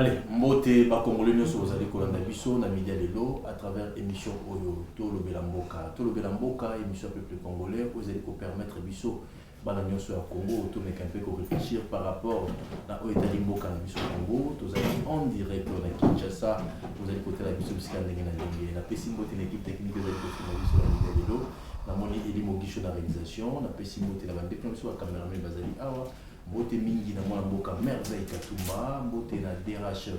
Allez, mbote ba congolais nyonso ozali kolanda biso na media lelo à travers émission oyo Tolobela Mboka émission peuple congolais ozali ko permettre biso bana nyonso ya Congo to meka un peu ko réfléchir par rapport na oyo etali mboka na biso Congo tozali en direct na Kinshasa ozali kotela biso bisika ndenge na ndenge na pesi mbote na équipe technique ozali kotela biso na media lelo na moni Eli Mogisho na réalisation na pesi mbote na bande biso ba cameraman bazali awa mbote mingi na mwana mboka Merveille Katumba mbote na DRH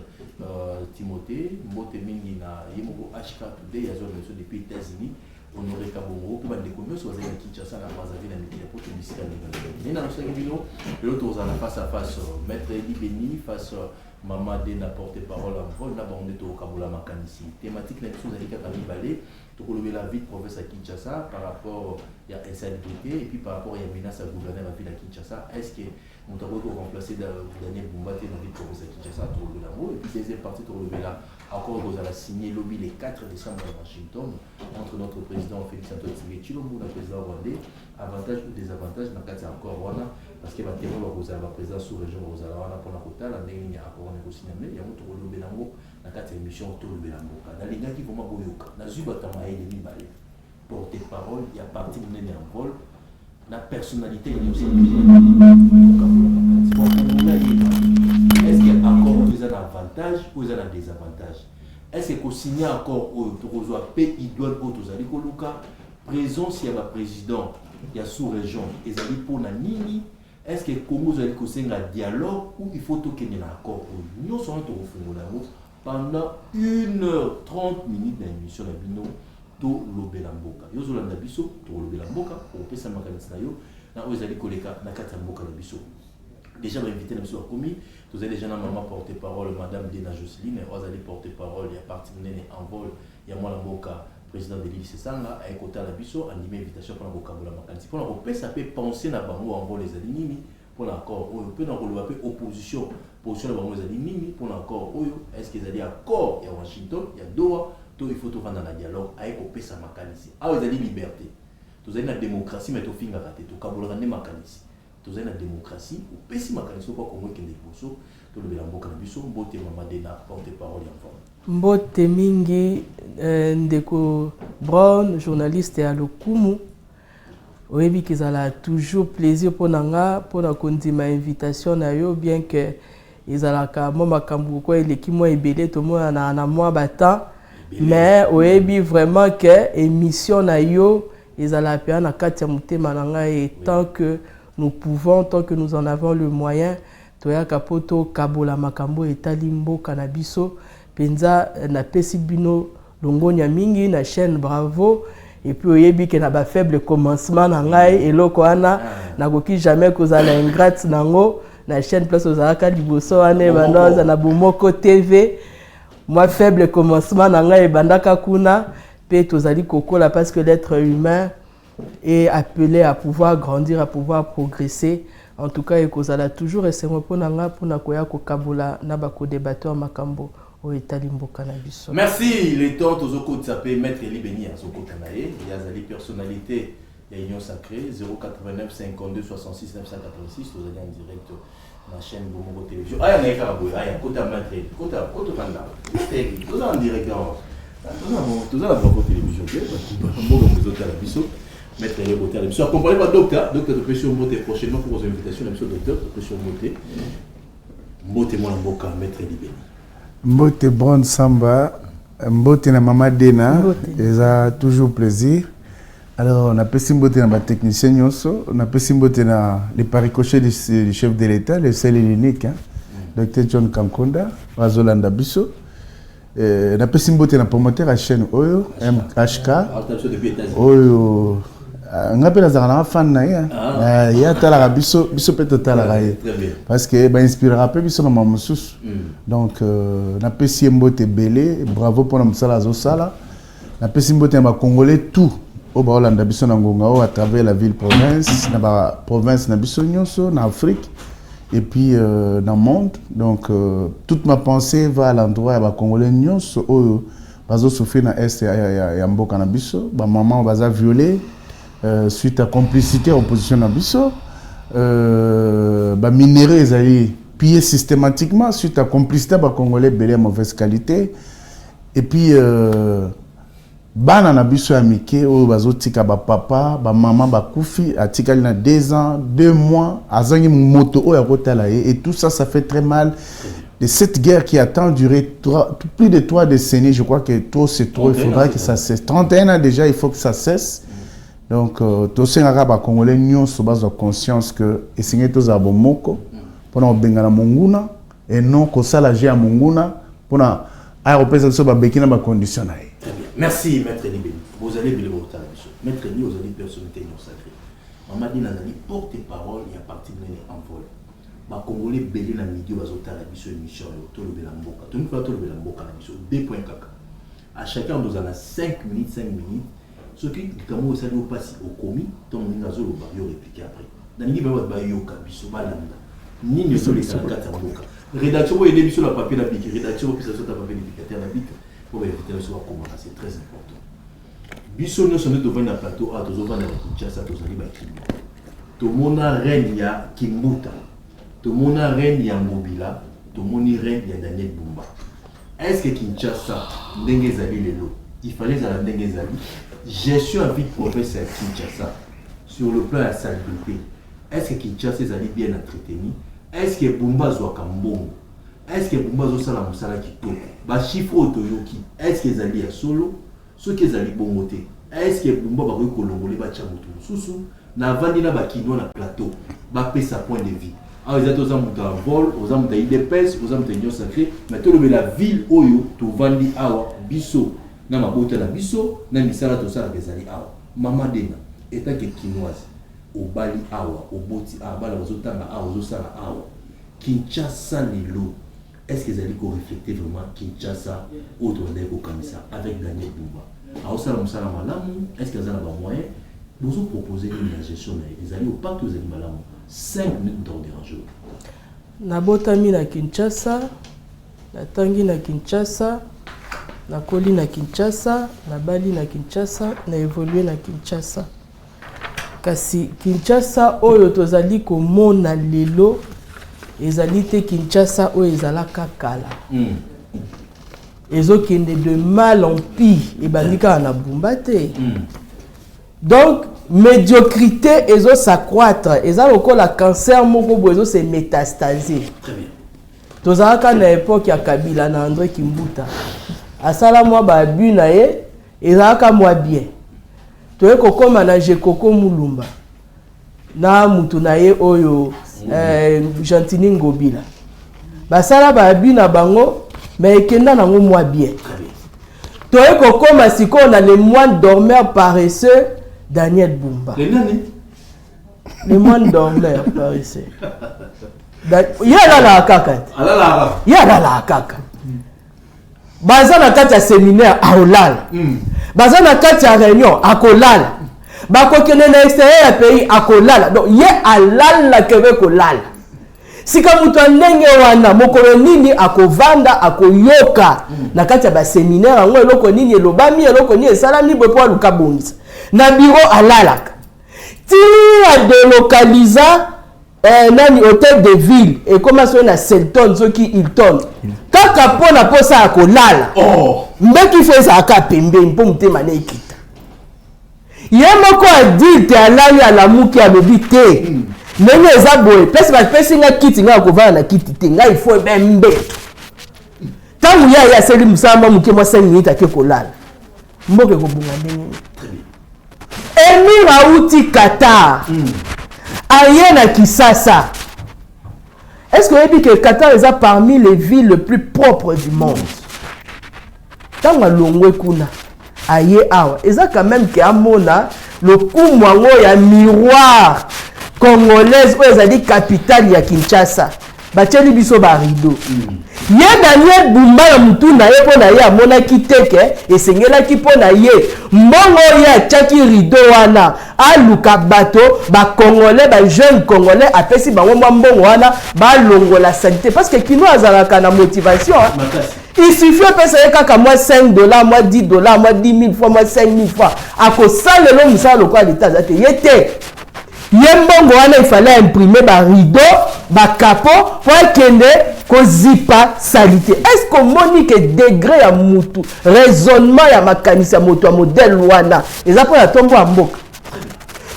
Timothée mbote mingi na yemoko HK Today ya zone leso depuis États-Unis Honoré Kabongo pour bande ko nyonso bazali na Kinshasa na Brazzaville na miki pour tout bisika ni na nso ngibino l'autre aux en face à face maître Eli Beni face Mama Dena porte-parole en vol na bande to Kabola makanisi thématique na biso zali kaka mibale to kolobela vite province à Kinshasa par rapport ya insalubrité et puis par rapport ya menace à gouverner la ville à Kinshasa est-ce que on t'a remplacé Daniel Boumbaté dans les provinces à Kinshasa à Tolobela et puis deuxième partie Tolobela accord vous allez signer lobby le 4 décembre à Washington entre notre président Félix Antoine Tshisekedi le président rwandais avantages ou désavantages dans le cadre encore wana parce que maintenant vous avez la présidence sous région vous allez wana pour la kotala ndenge ya accord négocié mais ya moto Tolobela ngo na cadre émission Tolobela Mboka na linga qui vraiment boyoka na zuba tamaye ni mibale porte-parole il y a parti munene en vol la personnalité est aussi est-ce qu'il y a encore des avantages ou des désavantages est-ce qu'on signe encore au pays douane autozali koluka présence il y a président il y a sous-région et zali pour na nini est-ce que Congo zali ko senga dialogue ou il faut to kenye na accord nous sommes to fungola pendant 1h30 d'émission na bino Tolobela Mboka yozolanda biso Tolobela Mboka pour pesa makanisi na yo na ozali koleka na kati ya mboka na biso déjà invité na biso a commis vous avez déjà na maman porte-parole madame Dena Jocelyne ozali porte-parole ya parti nene en vol ya mwana mboka président de l'île Sesanga a ekota la biso animé invitation pour na bokabola makanisi pour na kopesa pe penser na bango en vol ezali nini pour l'accord oyo pe na koloba pe opposition position na bango ezali nini pour l'accord oyo est-ce qu'ils allaient accord ya Washington ya Doha il faut tout vendre dans le dialogue avec au pesa makanisi ah vous avez liberté vous avez la démocratie mais tout finga raté tout kabola ne makanisi vous avez la démocratie au pesi makanisi quoi comme que les bosso tout le belambo kanabiso mbote Mama Dena porte-parole en forme mbote mingi ndeko Brown journaliste à Lokumu oyebi kizala toujours plaisir pour nanga pour na kondima invitation na yo bien que ezalaka mo makambu ko eleki mo ebele to mo na moi bata mais oyebi vraiment que émission na yo ezala pe na kati ya mutema na ngai tant que nous pouvons tant que nous en avons le moyen toyaka poto kabola makambo etali mboka na biso penza na pesi bino longonya mingi na chaîne Bravo et puis oyebi que na ba faible commencement na ngai eloko wana nakoki jamais kozala ingrate nango na chaîne place ozalaka liboso ane banoza na Bomoko TV moi faible commencement nanga ebandaka kuna pe tozali kokola parce que l'être humain est appelé à pouvoir grandir à pouvoir progresser en tout cas ekozala toujours esengo pona nga pona koya ko kabola na ba ko débatteur makambo o etali mboka na biso merci les temps tozoko tsape maître Eli Beni azoko kanaye yazali personnalité ya Union Sacrée 089 52 66 986 tozali en direct la chaîne Bomoko Télévision. Ah, il y a un peu de côté en direct. Tout ça, la Bomoko Télévision. Mettre les beautés à l'émission. Accompagné par docteur de pression beauté prochainement pour vos invitations. L'émission docteur de pression beauté. Mbote mon mboka, maître Eli Beni. Mbote Brown Samba, Mbote na Mama Dena, ça toujours plaisir. Alors, on a passé une na technicien, on a passé une les paricochets du chef de l'État, le seul et l'unique, Dr John Kankonda, Razolanda Bisso. On a passé une na promoteur à chaîne Oyo, MHK. Oyo. On appelle la fan na ya tala biso peut tala parce que ba inspirera peu biso na mamusus. Donc on a passé une belé, bravo pour la sala zo sala. On a passé une na congolais tout. Au Baolanda biso na ngonga à travers la ville province na ba province na biso nyonso na Afrique et puis dans le monde donc toute ma pensée va à l'endroit ba congolais nyonso oyo bazo souffrir na est ya mboka na biso ba maman baza violé suite à complicité opposition na biso ba minéraux ezali pillé systématiquement suite à complicité par Congolais belé mauvaise qualité. Et puis, bana na biso ya mike oyo bazotika bapapa bamama bakufi atikali na 2 ans 2 mois azangi moto oyo akotala ye et tout ça ça fait très mal de cette guerre qui a tant duré plus de 3 décennies. Je crois que trop c'est trop, il faudra que ça cesse. 31 ans déjà, il faut que ça cesse. Donc tous ces Congolais nous sommes conscience que et c'est tous à bomoko pendant bengana monguna et non que ça la à monguna pendant aéroport ça ba bekina ba condition. Merci maître Libé. Vous allez bien le maître Libé, vous allez personnalité non sacrée. Maman dit nazali porte-parole et à partir de l'envol. Les Congolais belé na midi bazotala biso émission to le belamboka. To nous to le belamboka na biso 2.4. À chacun nous en a 5 minutes. Ce qui comme ça nous passe au commis, ton ngazo le barrio répliquer après. Dans ni ba yoka biso balanda. Ni ne so les 4 mboka. Rédaction et début sur la papier la pique, rédaction puis ça sur ta papier l'éducateur la pique. Pour éviter le soir comment c'est très important. Biso nous sommes devant un plateau à tous vendre la Kinshasa tous ali ba Kimbuta. To mona reine ya Kimbuta. Tout le monde a reine ya Ngobila, tout le monde a reine ya Daniel Bumba. Est-ce que Kinshasa, Ndenge Zali Lelo, il fallait à la Ndenge Zali, gestion à vie de professeur Kinshasa, sur le plan de la salubrité, est-ce que Kinshasa Zali bien entretenu? Est-ce que Bumba Zouaka Mbongo? Est-ce que Bumba Zosala Moussala Kitoko? Ba chiffre Otoyoki, est-ce que Zali a solo? Ce que Zali Bongote, est-ce que Bumba va recolomboler Bachamoto Soussou? Na Vandina Bakino na plateau, ba paie sa point de vie. Ah, vous êtes aux amours d'un vol, aux amours d'un d'épaisse, aux amours d'un sacré. Mais tout le la ville Oyo, tout vandi awa, biso, na ma beauté la biso, na misala tout ça la bezali awa. Maman Dena, étant que Kinoise, au Bali awa, au Boti awa, bala ozotanga awa, ozosala awa. Kinshasa lelo, est-ce que vous allez refléter vraiment Kinshasa autour de Kamisa avec Daniel Bumba? Alors ça, musala malamu, est-ce que vous avez un moyen? Vous vous proposez une gestion des amis au pacte aux animaux 5 minutes d'ordre dérangeur. Nabotami na Kinshasa, na tangi na Kinshasa, na koli na Kinshasa, na bali na Kinshasa, na évolué na Kinshasa. Kasi Kinshasa oyo tozali komona lelo ezali te Kinshasa oyo ezalaka kala. Ezokende de mal en pire ebandika na Bumba te. Donc médiocrité ezo s'accroître, eza lokola cancer moko bo ezo se métastaser. Très bien. Tozalaka na époque ya Kabila na André Kimbuta. Asala mwa ba bu na ye ezalaka mwa bien. Toye kokoma na Jekoko Mulumba. Na mutu na ye oyo Gentini Ngobila. Basala ba bu na bango mais ekenda nango mwa bien. Toye kokoma siko na le moine dormeur paresseux Daniel Bumba. Le moine dormeur paresseux. Yala la kaka. Yala la kaka. Baza na kati ya séminaire a olala. Baza na kati ya réunion a kolala. Bakokene na extérieur ya pays a kolala. Donc ye alala kebe kolala. Sika mutu ndenge wana mokolo nini akovanda akoyoka na kati ya ba séminaire ngo eloko nini elobami eloko nini esalami bopo luka bongisa. Na bureau alalaka. Ti a délocaliser nani hôtel de ville et commence na Selton soki Hilton. Kaka pona posa akolala. Oh, mbeki feza aka pembeni mpo mutema na ekita. Ye moko adulte alali ala muki alobi te. Ndenge eza boye, pesi ba pesi nga kiti nga kovana na kiti te nga il faut bembe. Tangu ya seli musamba muki mwa 5 minutes ake kolala. Mboke kobunga ndenge. Emi Rauti Qatar. Aye na Kisasa. Est-ce que vous dites que Qatar est parmi les villes les plus propres du monde? Tant que l'on kuna aye awa, eza quand même que amona le kumwango ya miroir congolaise ou ezali capitale ya Kinshasa. Bacheli biso ba rideau. Ye Daniel Bumba ya mutuna ye pona ye amona kiteke esengela ki pona ye mbongo ya chaki rideau wana aluka bato ba congolais ba jeune congolais apesi bango mbongo wana ba longola santé parce que kino azalaka na motivation. Il suffit de payer kaka moi $5, moi $10, moi 10 000 fois, moi 5 000 fois. Ako sale lo musala lokwa l'état zate yete. Yembongo wana il fallait imprimer ba rideau bakapo po kende ko zipa salite. Est-ce qu'on monique degré ya mutu raisonnement ya makanisi ya moto ya modèle wana eza po ya tombo ya mboka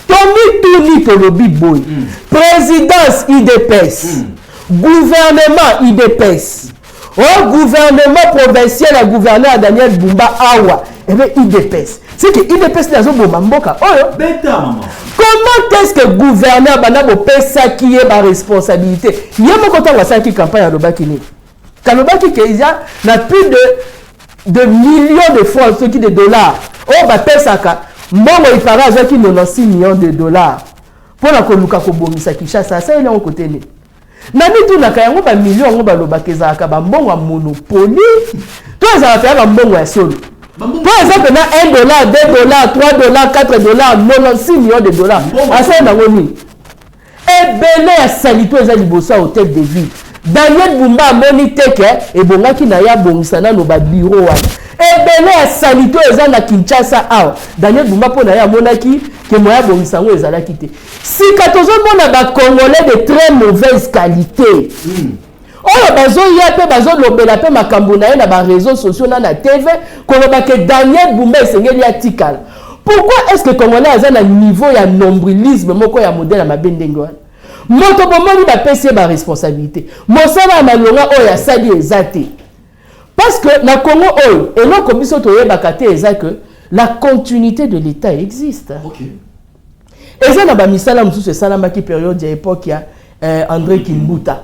Tomi Tuni Tolobi Boy présidence IDPS gouvernement IDPS gouvernement provincial à gouverneur Daniel Bumba Awa et bien IDPS c'est que IDPS n'a pas mboka comment est-ce que gouverneur banabo pesa qui est ma responsabilité yemo kota wasa qui campagne à Lobakini Kalobaki qu'il y a plus de millions de francs ce qui de dollars ba pesa ka mbongo il paraît avec 96 millions de dollars pour la koluka ko bomisa Kinshasa ça il est en côté ni nani tu na kayango ba millions ngo ba lobakeza ka ba mbongo ya monopoly to za fa ba mbongo ya solo par exemple na $1 $2 $3 $4 96 millions de dollars asa na ngoni e belé ya salito eza liboso au tête de ville Daniel Bumba moni teke e bongaki na ya bongisana no ba bureau wana e belé ya salito eza na Kinshasa awa Daniel Bumba pona ya monaki ke moya bongisango ezalaki te sika tozomona ba congolais de très mauvaise qualité oyo bazoya pe bazolobela pe makambo na ye na ba réseaux sociaux na TV koloba ke Daniel Bumba esengeli atikala. Pourquoi est-ce que congolais aza na niveau ya nombrilisme moko ya modèle ya mabendenge wana moto bomoni ba pesi ba responsabilité mosala malonga oyo asali ezate parce que na Congo oyo eloko biso toyebaka te eza que la continuité de l'État existe. Eza na ba misala mususu esalamaki période ya époque ya André Kimbuta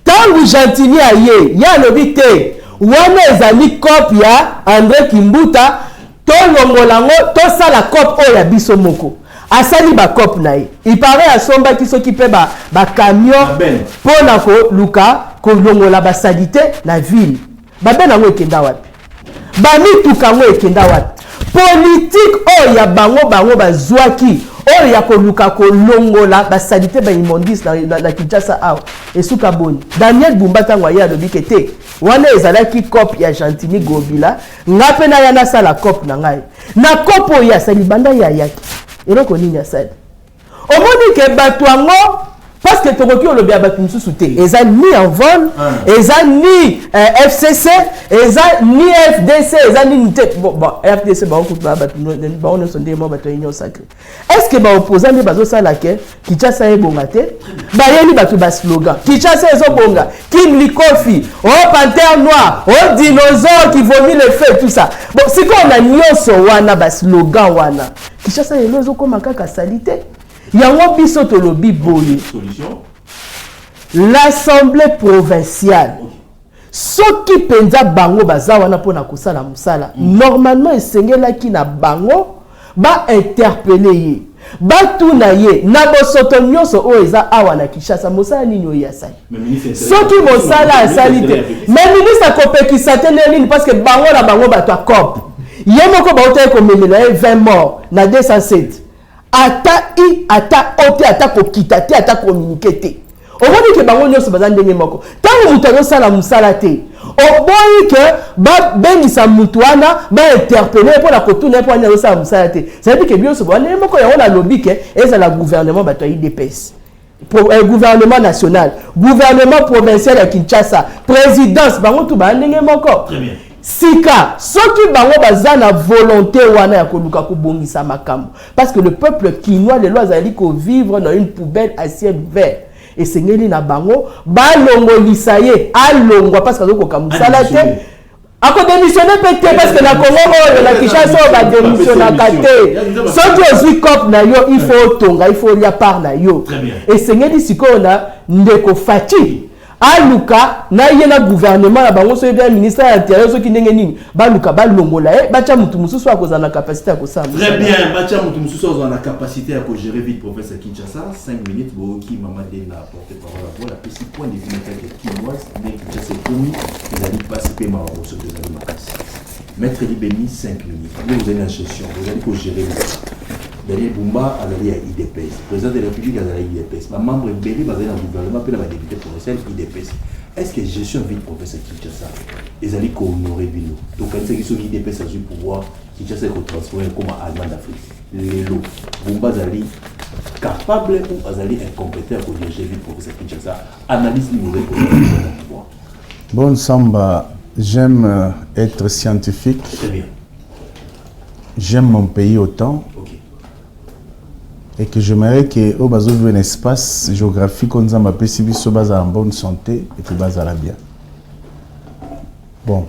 tangu Gentili aye ya lobi te wana ezali cop ya André Kimbuta to longolango to sala cop oyo ya biso moko asali ba cop na ye il paraît asomba ki soki pe ba camion pona ko luka ko longola ba salite na ville ba bena ngo ekenda wapi ba mituka ngo ekenda wapi politique oyo ya bango bazwaki oyo ya ko luka ko longola ba salite ba immondis na Kinshasa awa esuka boni Daniel Bumba tangwa ya lobi kete wana ezalaki cop ya Gentili Gobila ngape na yana sala cop na ngai na cop oyo ya sali banda ya yaki eloko nini asali omoni ke bato yango parce que tokoki olobi ya bato mosusu te eza ni en vol eza ni FCC eza ni FDC eza ni te bon FDC baokuta bato nyonso nde mo bato ya union sacrée est-ce que baopposant nde bazosala ke Kinshasa ebonga te bayeli bato baslogan Kinshasa ezobonga Kim Likofi panthère noire dinosaure qui vomit le feu tout ça bon sikoyo na nyonso wana baslogan wana Kinshasa elo ezokoma kaka salite yango biso tolobi boye l'assemblée provinciale soki penza bango baza wana pona kosala musala normalement esengelaki na bango ba interpeller ye batuna ye na bosoto nyonso oyo eza awa na Kinshasa mosala nini oyo asali soki mosala asali te mais ministre akopekisa te nini parce que bango na bango bato akop ye moko baotaye komemela ye 20 morts na 207 ata ote ata kokita te ata communiquer te omoni ke bango nyonso baza ndenge moko tango mutu azosala musala te oboyi ke babengisa mutu wana bainterpele mpona kotuna mpo ani azosala musala te sayebi ke bioso wana moko yango nalobi ke ezala gouvernement bato ya IDPS gouvernement national gouvernement provincial ya Kinshasa présidence bango tu ba ndenge moko sika soki bango baza na volonté wana ya koluka kobongisa makambo parce que le peuple kinois les lois azali ko vivre dans une poubelle à ciel ouvert et sengeli na bango balongolisa ye alongwa parce que azokoka musala te ako démissionner peut-être parce que na Congo oyo na Kinshasa ba démissionnaka te soki ozwi cop na yo il faut tonga il faut lia part na yo et sengeli sikoyo na ndeko Fati aluka na yena gouvernement na bango soki ya ministre ya intérieur soki ndenge nini baluka balongola bacha mutu mususu akoza na capacité ya kosala très bien bacha mutu mususu akoza na capacité ya ko gérer vite professeur Kinshasa 5 minutes boki mama de na porter parole à la petit point de vue de Kinoise mais Kinshasa komi ils allaient participer ma bourse de la makasi maître Libeni 5 minutes vous avez une gestion vous allez ko gérer Daniel Bumba azali ya IDPS président de la République azali ya IDPS ma membre belé bazali na gouvernement pe na ba député provincial IDPS est-ce que gestion vite professeur Kinshasa ezali ko honorer bino donc quand c'est que IDPS a du pouvoir Kinshasa ko transformer comme Allemagne d'Afrique les lots. Bumba Zali capable ou Azali incompétent pour diriger le professeur Kinshasa. Analyse nouvelle pour le pouvoir. Bon Samba, j'aime être scientifique. Très bien. J'aime mon pays autant. Ok. Et que j'aimerais que au bazo un espace géographique on zamba pesibi so baza en bonne santé et que baza la bien. Bon,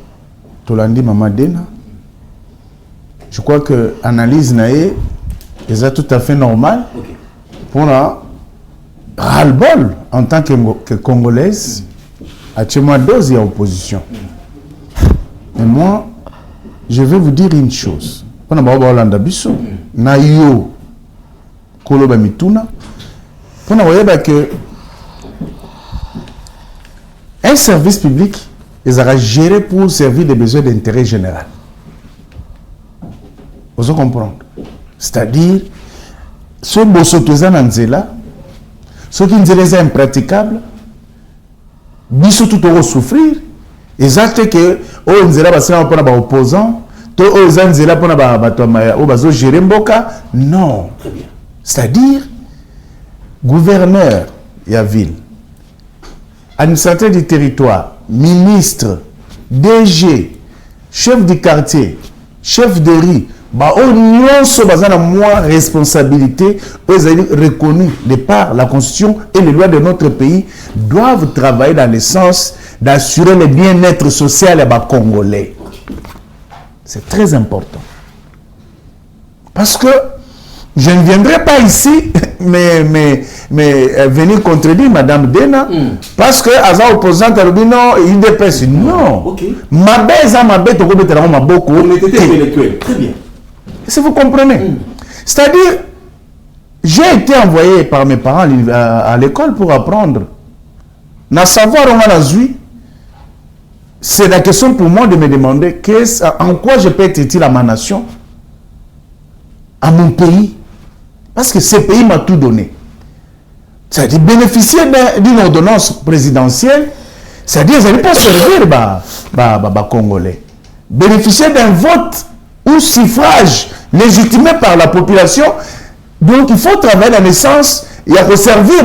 Tolandi Mama Dena. Je crois que analyse nae est tout à fait normal. Ok. Pour la ras-le-bol en tant que Congolaise, à chez moi dose et opposition. Mais moi, je vais vous dire une chose. On a beau Hollande biso, na yo koloba mituna. On a voyé que un service public il sera géré pour servir les besoins d'intérêt général. Vous comprenez? C'est-à-dire ce bosotoza nanzela, ce qui est impraticable, biso tout au souffrir, exact que o nzela basana pour na opposant, to o nzela pour na bato o bazo gérer mboka, non. C'est-à-dire gouverneur ya ville, administrateur du territoire, ministre, DG, chef du quartier, chef de riz, bah, on so bazana moins responsabilité, reconnus de par la Constitution et les lois de notre pays, doivent travailler dans le sens d'assurer le bien-être social des Congolais. C'est très important. Parce que je ne viendrai pas ici, mais venir contredire Madame Dena, parce que Aza opposante à l'Obino, il dépasse. Non. Okay. Ma bête, tu peux ma beaucoup. On était intellectuel. Très bien. Si vous comprenez. C'est-à-dire, j'ai été envoyé par mes parents à l'école pour apprendre. Na savoir on a zui. C'est la question pour moi de me demander en quoi je peux être utile à ma nation, à mon pays. Parce que ce pays m'a tout donné. C'est-à-dire bénéficier d'une ordonnance présidentielle, c'est-à-dire que je n'ai pas servir les Congolais. Bénéficier d'un vote ou suffrage légitimé par la population. Donc il faut travailler dans le sens, il y a que servir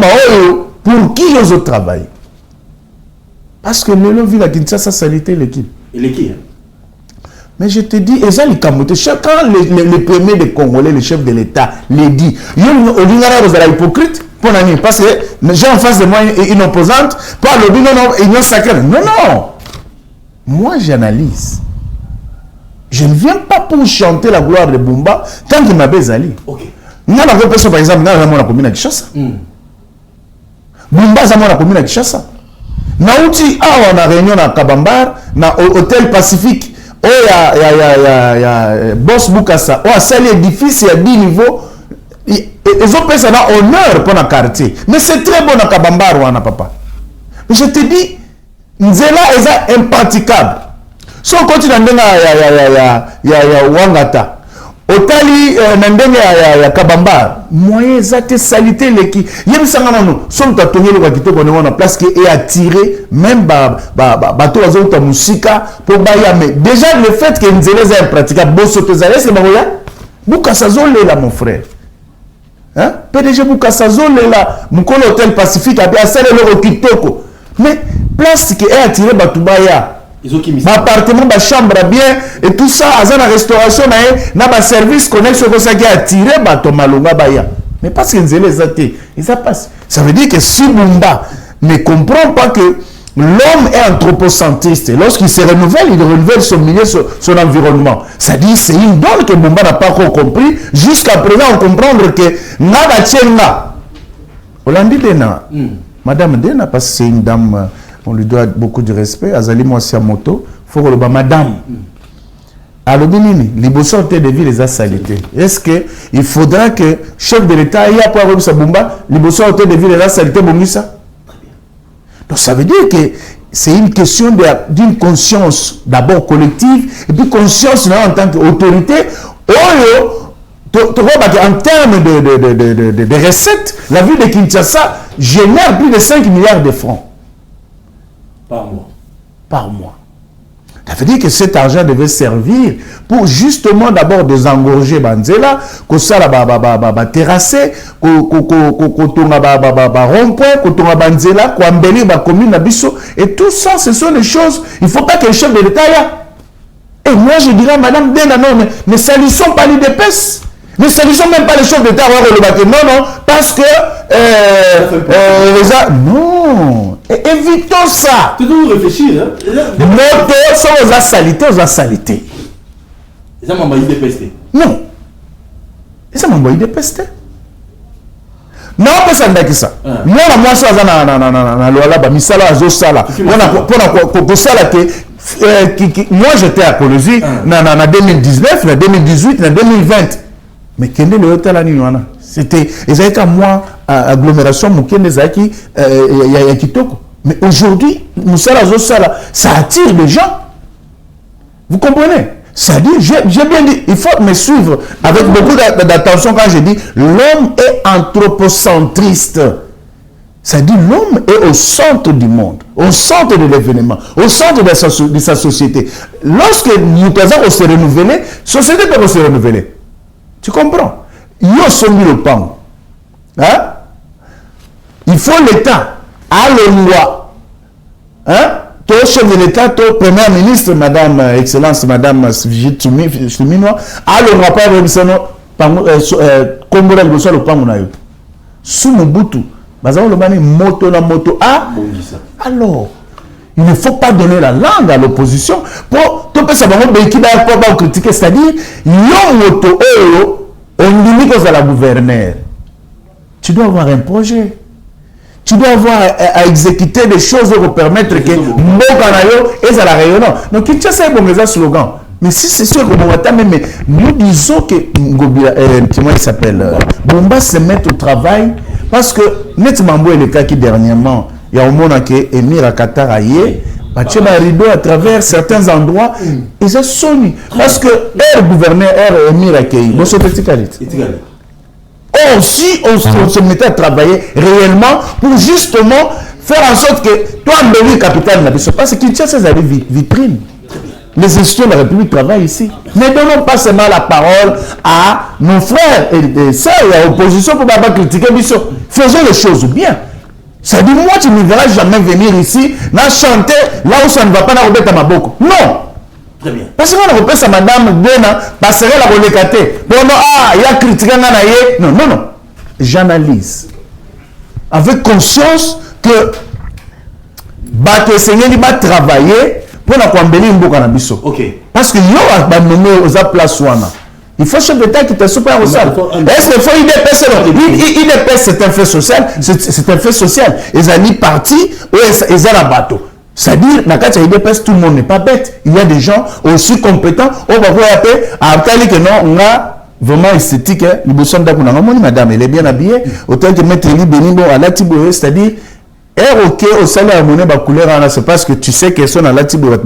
pour qui ils ont travaillé. Parce que le ville à Kinshasa, ça salité l'équipe. Et l'équipe, hein? Mais je te dis, quand les premiers des Congolais, les chefs de l'État, les dit, il y a hypocrite, parce que j'ai en face de moi une opposante, pas le non, sacré. Non, non. Moi, j'analyse. Je ne viens pas pour chanter la gloire de Bumba tant qu'il m'a bezali. Ok. Nous avons personne, par exemple, dans la commune de Kinshasa. Bumba, dans la commune de Kinshasa. Nauti, on a réunion à Kabambar, dans l'hôtel Pacifique. Oh, il y a Boss Bukasa. Oh, c'est l'édifice, il y a 10 niveaux. Ils ont fait ça dans honneur pour le quartier. Mais c'est très bon à Kabambar, ou à papa. Mais je te dis, Nzela est impraticable. Si on continue à Wangata, Otali Nandenge à Kabambar, moyen exact salité l'équipe. Il y a des sommes tatoués le bakito qu'on est en place qui est attiré même bateau à zone musika pour mais déjà le fait que Nzela est impraticable, Bosotozale c'est Maroya, Bukasazole là mon frère. Hein? PDG Bukasazole là, mon hôtel Pacifique a bien salé le Kitoko. Mais place qui est attiré Batubaya. Appartement, chambre bien et tout ça, à la restauration, na service connexe que ça qui a attiré Malunga Baya. Mais parce que les athées, ça passe. Ça veut dire que si Bumba ne comprend pas que l'homme est anthropocentriste, lorsqu'il se renouvelle, il renouvelle son milieu, son environnement. Ça dit c'est une donne que Bumba n'a pas encore compris. Jusqu'à présent, on comprend que Nada Tchenga, Hollandi Dena, Madame Dena, parce que c'est une dame. On lui doit beaucoup de respect. Azali Mwasi Moto, faut que le madame. Alors, les hôtel de ville les a salité. Est-ce qu'il faudra que chef de l'État ait pour avoir sa bomba, les hôtel de ville les a salité, ça? Donc, ça veut dire que c'est une question d'une conscience d'abord collective et puis conscience en tant qu'autorité. En termes de recettes, la ville de Kinshasa génère plus de 5 milliards de francs. Par mois. Par mois. Ça veut dire que cet argent devait servir pour justement d'abord désengorger Banzela, que ça la terrasser, que rond-point, que Banzela, que embellir la commune Nabiso. Et tout ça, ce sont des choses. Il ne faut pas que le chef de l'État y a. Et moi, je dirais, Madame Dena, non, ne salissons pas l'IDPS. Ne salissons même pas les chefs d'État. Non, parce que non. Évitons ça. Tu dois réfléchir. Moto, ça on a salité. Ça m'a envoyé des pestes. Non. Ça m'a envoyé des pestes. Non, pas ça que ça. Moi, ça na lola ba misala azo sala. Pour ça là moi j'étais à Colosie na 2019, na 2018, na 2020. Mais quel est le hôtel à Ninoana? C'était, ils avaient qu'à moi, agglomération, mais aujourd'hui, ça attire les gens. Vous comprenez? Ça dit, j'ai bien dit, il faut me suivre avec beaucoup d'attention quand je dis l'homme est anthropocentriste. Ça dit l'homme est au centre du monde, au centre de l'événement, au centre de sa société. Lorsque nous devons se renouveler, la société peut se renouveler. Tu comprends? Yo sommi le pan. Hein? Il faut l'État à la loi. Hein? Toi, chef de l'État, toi, Premier ministre, Madame Excellence, Madame Souminois, à le rapport de Congolais, le sol au pan, sous Mobutu, Bazao le mani moto la moto. Ah, alors, il ne faut pas donner la langue à l'opposition pour tout ça va pas critiquer, c'est-à-dire, yo moto, on limite à la gouverneure. Tu dois avoir un projet. Tu dois avoir à exécuter des choses pour permettre que Mbokanayo est à la rayonnant. Donc, il y a un bon slogan. Mais si c'est sûr que nous disons que comment il s'appelle Bomba se met au travail parce que nettement le cas qui dernièrement il y a au monde que Emir à Qatar aillé battu un rideau à travers certains endroits et ça sonne parce que gouverneur Emir accueilli bon c'est petit qualité. Or si on se mettait à travailler réellement pour justement faire en sorte que toi embellir capitale n'a parce qu'il tient ses avis vitrine. Les institutions de la République travaillent ici. Ne donnons pas seulement la parole à nos frères et sœurs et à l'opposition pour ne pas critiquer. Faisons les choses bien. Ça dit, moi, tu ne me verras jamais venir ici, chanter là où ça ne va pas, dans le Maboko. Non. Très bien. Parce qu'on a repris sa madame Dena, passerait la relécaté. Bon, non, il y a critiqué Nanaye. Non, non, non. J'analyse. Avec conscience que le Seigneur va travailler pour la Kwambeli Mboka na biso. OK. Parce que yo a nommé aux place wana. Il faut chef d'État qui te super au sol. Est-ce qu'il faut IDPS c'est un fait social, c'est un fait social. Ils ont mis parti ou ils ont la bateau. C'est-à-dire dans quand IDPS tout le monde n'est pas bête. Il y a des gens aussi compétents. On va voir à dire que non, on a vraiment esthétique le bosson d'akuna madame, elle est bien habillée autant que mettre les Benimbo à la Tiboé, c'est-à-dire ok au salaire monnaie ba couleur c'est parce que tu sais que son à la Tiboé va te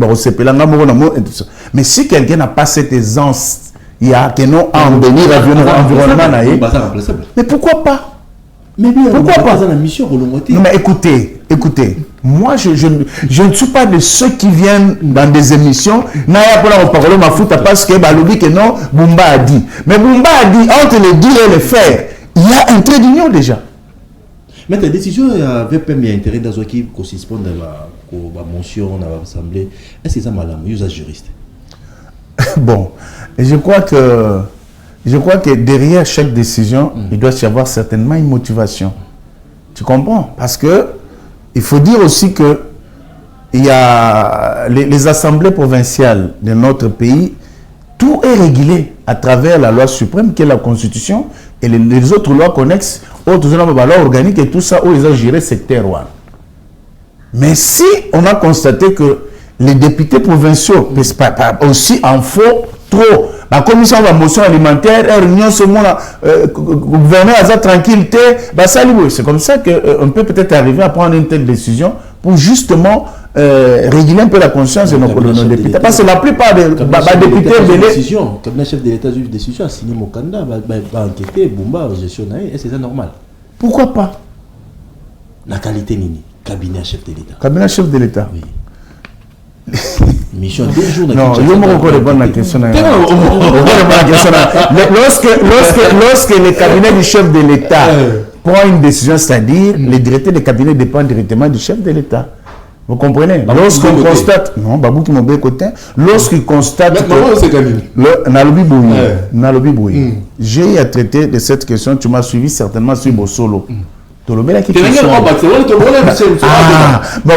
mais si quelqu'un n'a pas cette aisance il y a que non embellir l'environnement mais pourquoi pas? Mais bien pourquoi pas dans la mission non mais écoutez moi je ne suis pas de ceux qui viennent dans des émissions n'a pas la parole ma fout parce que balobi que non Bumba a dit mais Bumba a dit entre le dire et le faire il y a un trait d'union déjà. Mais ta décision avait permis intérêt dans ce qui correspond à la motion à l'Assemblée. Est-ce que ça m'a l'air mieux à juriste? Bon, je crois que derrière chaque décision, il doit y avoir certainement une motivation. Tu comprends? Parce que il faut dire aussi que il y a les assemblées provinciales de notre pays, tout est régulé à travers la loi suprême qui est la Constitution et les autres lois connexes, autres lois organiques et tout ça où ils ont géré secteur. Mais si on a constaté que les députés provinciaux aussi en font trop, la commission de la motion alimentaire, réunion ce moment gouverneur à sa tranquillité, c'est comme ça qu'on peut peut-être arriver à prendre une telle décision pour justement réguler un peu la conscience de nos députés. Parce que la plupart des députés... Comme le chef de l'État eu décision, a signé Mokanda, va enquêter, Bumba, gestion, est-ce que c'est normal? Pourquoi pas? La qualité nini, cabinet chef de l'État. Cabinet chef de l'État. Oui. mission 2 jours. Non, je vais encore répondre à la question. Lorsque le cabinet du chef de l'État prend une décision, c'est-à-dire le directeur du cabinet dépend directement du chef de l'État. Vous comprenez? Lorsqu'on constate, non, Babou qui m'a bien écouté, lorsqu'il constate que j'ai à traiter de cette question, tu m'as suivi certainement sur Bossolo. Bon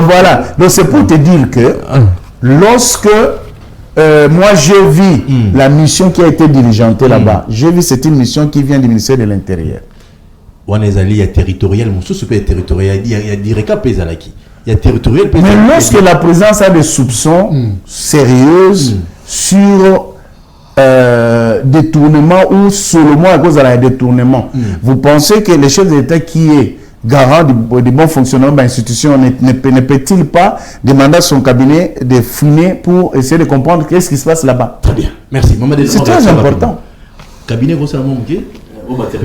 voilà, donc c'est pour te dire que lorsque moi j'ai vu la mission qui a été diligentée là-bas, j'ai vu c'est une mission qui vient du ministère de l'Intérieur. On est allé à territorial, mon sous super territorial, il y a direct à Pézalaki. Il y a territorial. Mais lorsque la présidence a des soupçons sérieux sur détournement ou seulement à cause de la détournement, vous pensez que le chef de l'État qui est garant du bon fonctionnement de l'institution ne peut-il pas demander à son cabinet de fouiner pour essayer de comprendre qu'est-ce qui se passe là-bas? Très bien, merci. C'est très important. Cabinet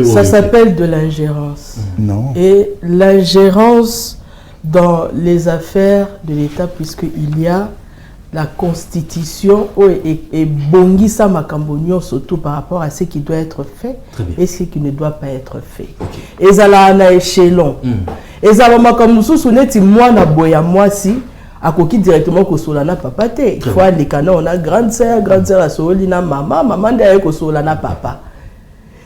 ça s'appelle de l'ingérence. Non. Et l'ingérence dans les affaires de l'État, puisqu'il y a la constitution et bongisa makambonio surtout par rapport à ce qui doit être fait et ce qui ne doit pas être fait. Et ça là un échelon. Et ça va makambusu suneti moi na boya moi si à koki directement ko solana papa te. Il faut aller kana on a grande sœur a solina maman derrière ko solana papa.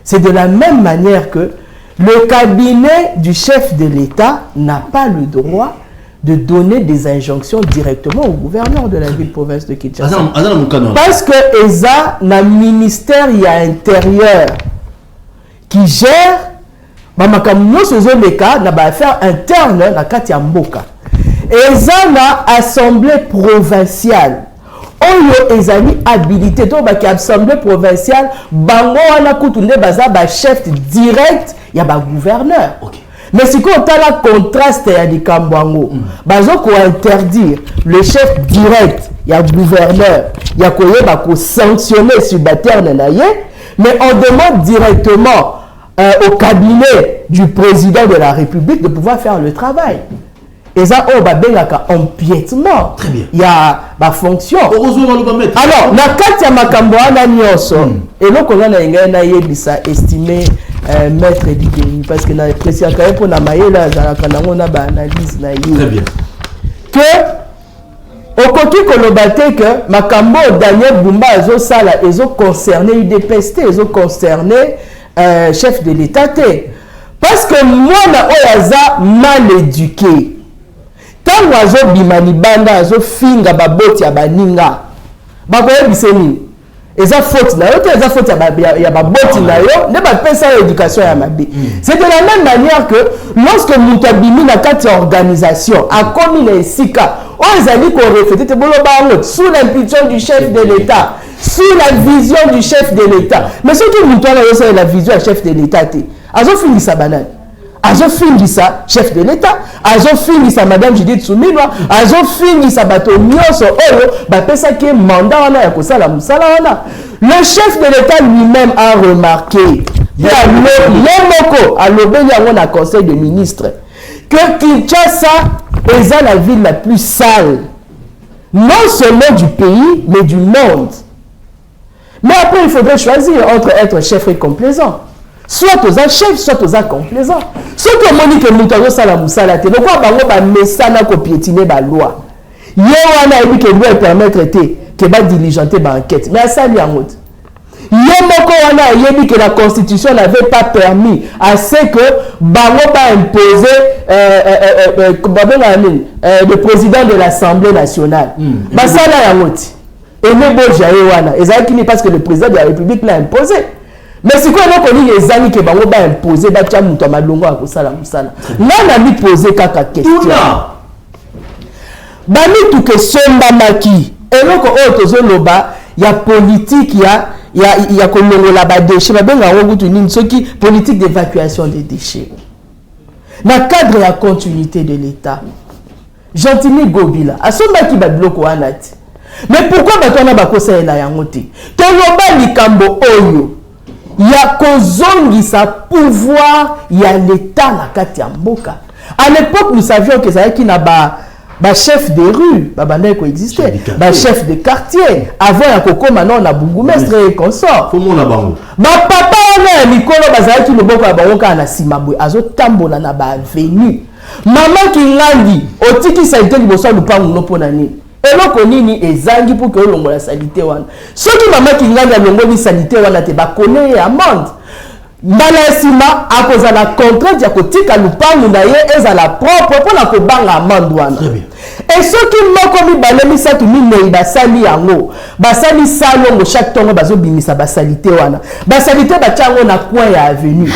C'est de la même manière que le cabinet du chef de l'État n'a pas le droit de donner des injonctions directement au gouverneur de la ville-province de Kinshasa. Parce que ESA, le ministère intérieur qui gère les cas d'affaires internes dans Katiamboka. ESA na assemblée provinciale. Oyo ezali habilité to ba ki assemblée provinciale bango wana kutunde baza ba chef direct ya ba gouverneur. Mais si on a la contraste à Nikambwango, bazo ko interdire le chef direct, il y a gouverneur, il y a ko sanctionner subalterne na ye, mais on demande directement au cabinet du président de la République de pouvoir faire le travail. Et ça, on va bien empiètement. Très bien. Il y a ma fonction. Alors, na kati ya makambo ana nyonso, et donc on a ngana yebisa estimé maître Lidéi parce que na président quand pour na mayela za kana on a ba analyse na yé. Très bien. Que okoki kolobate que makambo Daniel Bumba ezo sala ezo concerné UDPST ezo concerné chef de l'État parce que moi na oyaza mal éduqué. Tant oiseau bimani banda azo finga baboti ya baninga bakoye biseni eza faute na yo te eza faute ya baboti na yo ne ba pesa éducation ya mabe. C'est de la même manière que lorsque mutabimi na kati organisation a commis na esika o ezali ko refléter te bolo ba sous l'impulsion du chef de l'État, sous la vision du chef de l'État. Mais surtout mutola yo c'est la vision du chef de l'État te azo finisa banane. Azo finisa chef de l'État, azo finisa madame Judith Suminwa, azo finisa bato nyonso oyo ba pesa ke mandat wana ya kosala musala wana. Le chef de l'État lui-même a remarqué, Yemoko a lobeli yango na conseil de ministres, que Kinshasa est la ville la plus sale, non seulement du pays, mais du monde. Mais après, il faudrait choisir entre être chef et complaisant. Soit aux chefs, soit aux complaisants. Soit que Monique Moutago Salamoussala, donc quoi, bah, messana ko piétiner la loi. Yewana dit que doit permettre que va diligenter l'enquête. Mais à ça, il y a un autre. Yemoko wana yebi que la constitution n'avait pas permis à ce que bango pas imposer le président de l'Assemblée nationale. Bah ça là y a autre. Et ne boja yewana. Et ça qui n'est parce que le président de la République l'a imposé. Mais si quoi on dit les amis que bango ba imposer ba tia muto malongo a kosala musala. Là na mi poser kaka question. Bami tout que somba maki. Et donc autre loba ya politique il y a comme la ba déchets ba benga ngokutu nini soki politique d'évacuation des déchets. Na cadre la continuité de l'État. Gentimi Gobila asomba ki ba biloko anati. Mais pourquoi batona ba kosa ela yango te? To loba likambo oyo ya kozongisa pouvoir ya l'État na kati ya mboka. À l'époque nous savions que ça qui na ba chef de rue, babanda ko exister, chef de quartier, avant ya koko maintenant na bourgmestre et consort. Comment na bango? Papa na mikolo bazali ki loboko ya bango ka na simabwe azo tambola na ba avenue. Maman Kingangi otiki salite liboso lupangu no pona nini. Eloko nini ezangi pour que olongola salite wana. Soki maman Kingangi alongoli salite wana te ba connaît amende. Malasima à cause de la contrainte ya kotika lupangu na ye ezala propre pour la kobanga amende wana. Et ceux qui moko mi balemi satu minei basali yango basali salongo chaque tongo bazo bimisa basalite wana basalite bachango na coin ya avenue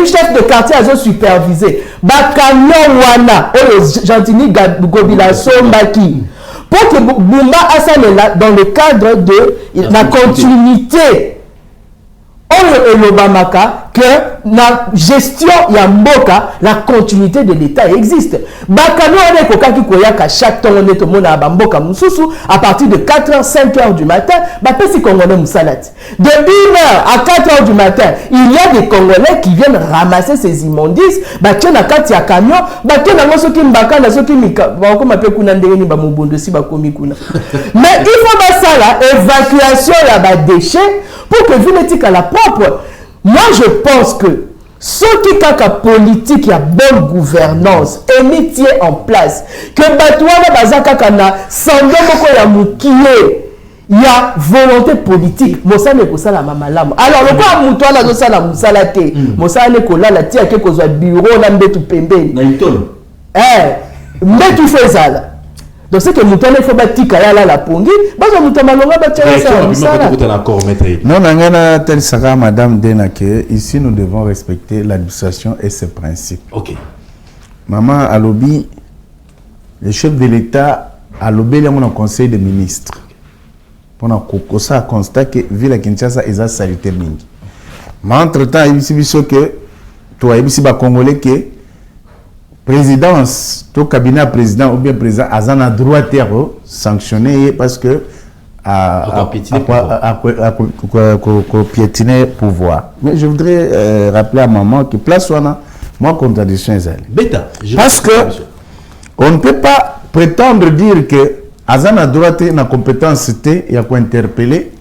chef de quartier azo superviser ba camion wana oyo Gentini Gobila sombaki pour que Bumba asalela dans le cadre de la continuité oyo elobamaka que la gestion ya mboka la continuité de l'état existe bakano ane kokaki koyaka chaque temps on est au monde à mboka mususu à partir de 4h 5h du matin bapesi congolais musalati de 1h à 4h du matin il y a des congolais qui viennent ramasser ces immondices batie na kati ya camion batie na soki mbaka na soki mika bakoma pe kuna ndenge ni ba mobondo si bakomi kuna mais il faut basala évacuation ya ba déchets pour que ville à la propre. Moi, je pense que ce qui est la politique, il y a bonne gouvernance, et métier en place, que Batouana Bazaka Kana, Sandoko ya Moukiye, il y a volonté politique. Mossa ne kosa la mamalam. Alors, le quoi Moutouana dosa la moussalate, Mossa ne kola la tia ke kozwa bureau na mbetu pembe. Naïton. Mbetu fezala. Donc c'est que Moutouana il faut batika la pongi, bazo Moutouana longa batia non, Nangana tel sera Madame Dena que ici nous devons respecter l'administration et ses principes. Ok. Maman Alobi, le chef de l'État Alobi est mon conseil des ministres. Pendant qu'on ça constate que Ville Kinshasa est salutaire mingi. Mais entre temps il y a que toi il y a Congolais que présidence, tout cabinet président ou bien président a droit de sanctionner parce que à piétiner pouvoir. Mais je voudrais rappeler à maman que place wana moi contradiction est parce que on ne peut pas prétendre dire que Azana droit na compétence il y a quoi interpeller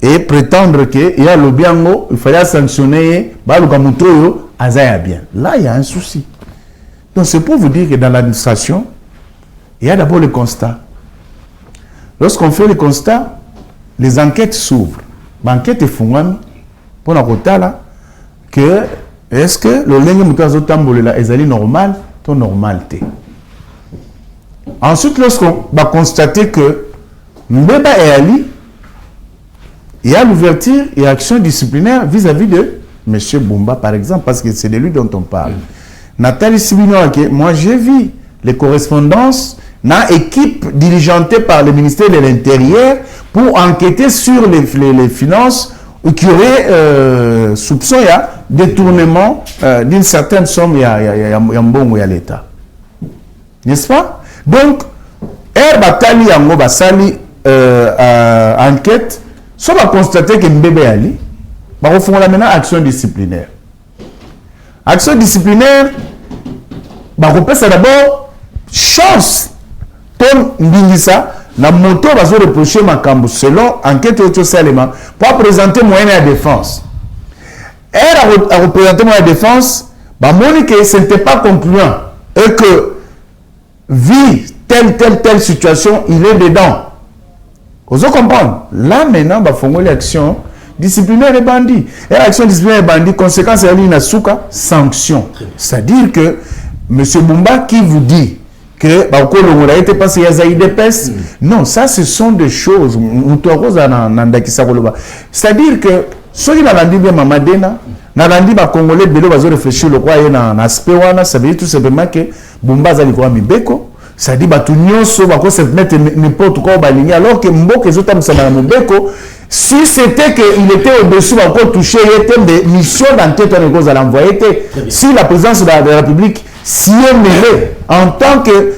et prétendre que il y a le biango il fallait sanctionner baluka mutoyo azaya bien. Là il y a un souci. Donc c'est pour vous dire que dans l'administration il y a d'abord le constat. Lorsqu'on fait le constat, les enquêtes s'ouvrent. L'enquête est fondée pour la là que est-ce que le lingue mutazo tambolela est normal ou normalité. Ensuite, lorsqu'on va constater que Mbeba et Ali, il y a l'ouverture et action disciplinaire vis-à-vis de M. Bumba, par exemple, parce que c'est de lui dont on parle. Nathalie Sibino, moi j'ai vu les correspondances dans équipe dirigentée par le ministère de l'Intérieur pour enquêter sur les finances qui aurait soupçon il y a détournement d'une certaine somme il y a mbongo ya l'État. N'est-ce pas? Donc, batali yango basali enquête, soit va constater que Mbebe Ali va refaire maintenant action disciplinaire. Action disciplinaire, va repasser d'abord chance. Tom Mbingisa, la moto va se reprocher Makambo selon enquête autosalement pour présenter moyen de défense. Elle a représenté moyen de défense, bah que ce n'était pas concluant et que vu telle situation, il est dedans. Vous comprenez? Là maintenant, bah faut l'action disciplinaire et bandit. Et l'action disciplinaire et bandit, conséquence elle une souka sanction. C'est-à-dire que M. Bumba qui vous dit que non, ça ce sont des choses. C'est-à-dire que ceux qui n'ont bien Mamadena, n'ont pas Congolais de réfléchir le roi na aspect wana, ça veut dire tout simplement que Bumba zali kwa mibeko, ça dit batu nyonso bako se mettre n'importe quoi baligné alors que Mboka ezota msana mibeko si c'était qu'il était au-dessus bako touché il était des missions d'enquête en cause à l'envoyer si la présidence de la République si est mêlé en tant que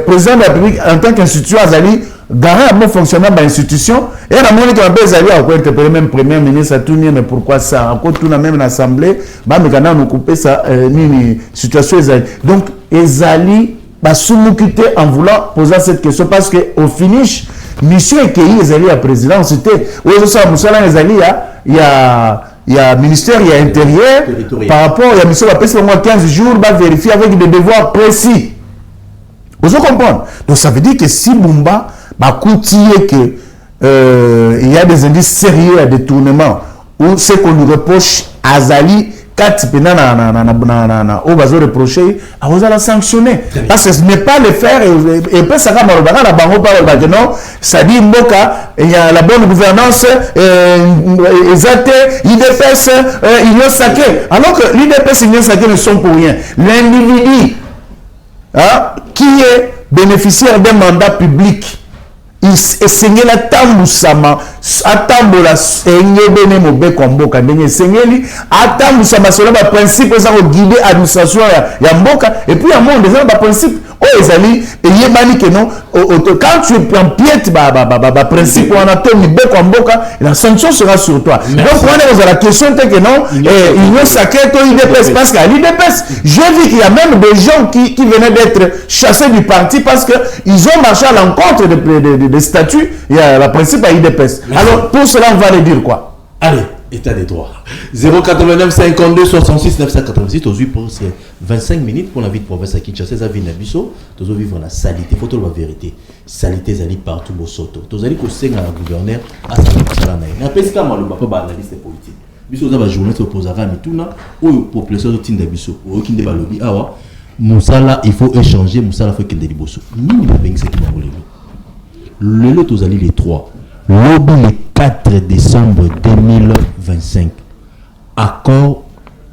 président de la République, en tant qu'institution, Azali, garant à bon fonctionnement de l'institution, et à la monnaie qu'on appelle Azali, à quoi interpeller même premier ministre, à tout mais pourquoi ça, à quoi tout la même l'Assemblée, bah, mais quand on coupe ça, ni situation Azali. Donc, Azali, basumukite en voulant poser cette question parce que au finish mission ekei ezali ya présidence c'était oyo ça musala ezali il y a ministère, il y a intérieur par rapport à la mission va passer au moins 15 jours va vérifier avec des devoirs précis. Vous comprenez? Donc ça veut dire que si Bumba va coûter que il y a des indices sérieux à détournement ou ce qu'on lui reproche à Zali quatre on va se reprocher à vous la sanctionner parce que ce n'est pas le faire et puis ça va malheureusement la banque par le non ça dit Mboka il y a la bonne gouvernance exacte l'IDPS il y a saqué alors que l'IDPS il y a saqué ne sont pour rien l'individu qui est bénéficiaire d'un mandat public il seigneur la tambusama atambola seigneur bene mobeko mboka ndenge seigneur atambusama cela ba principe ça guider administration ya mboka et puis à monde ça ba principe oh ezali et yebani que non quand tu prends piète ba principe on attend mobeko mboka la sanction sera sur toi. Donc on est la question que non il y a sacré to IDPS parce qu'à l'IDPS j'ai vu qu'il y a même des gens qui venaient d'être chassés du parti parce que ils ont marché à l'encontre des statuts, il y a le principe à IDPS. Alors, pour cela, on va le dire quoi? Allez, état des droits. 089 52 66 986, aujourd'hui pour 25 minutes pour la vie de province à Kinshasa, ça vient d'Abisso, nous vivons la salité, il faut la vérité. Salité, ça partout au Soto. Nous allons conseiller à la gouverneur à sa salanaï. Mais après, c'est comme le papa analyste politique. Bisso, ça va journée opposé à Mituna, ou population de Tinda Bisso, ou qui ne va lobby. Ah, Moussala, il faut échanger, Moussala, il faut qu'il y ait des bossos. Nous, nous avons ce qui m'a volé. Le lot aux alliés les 3. Lobby le 4 décembre 2025. Accord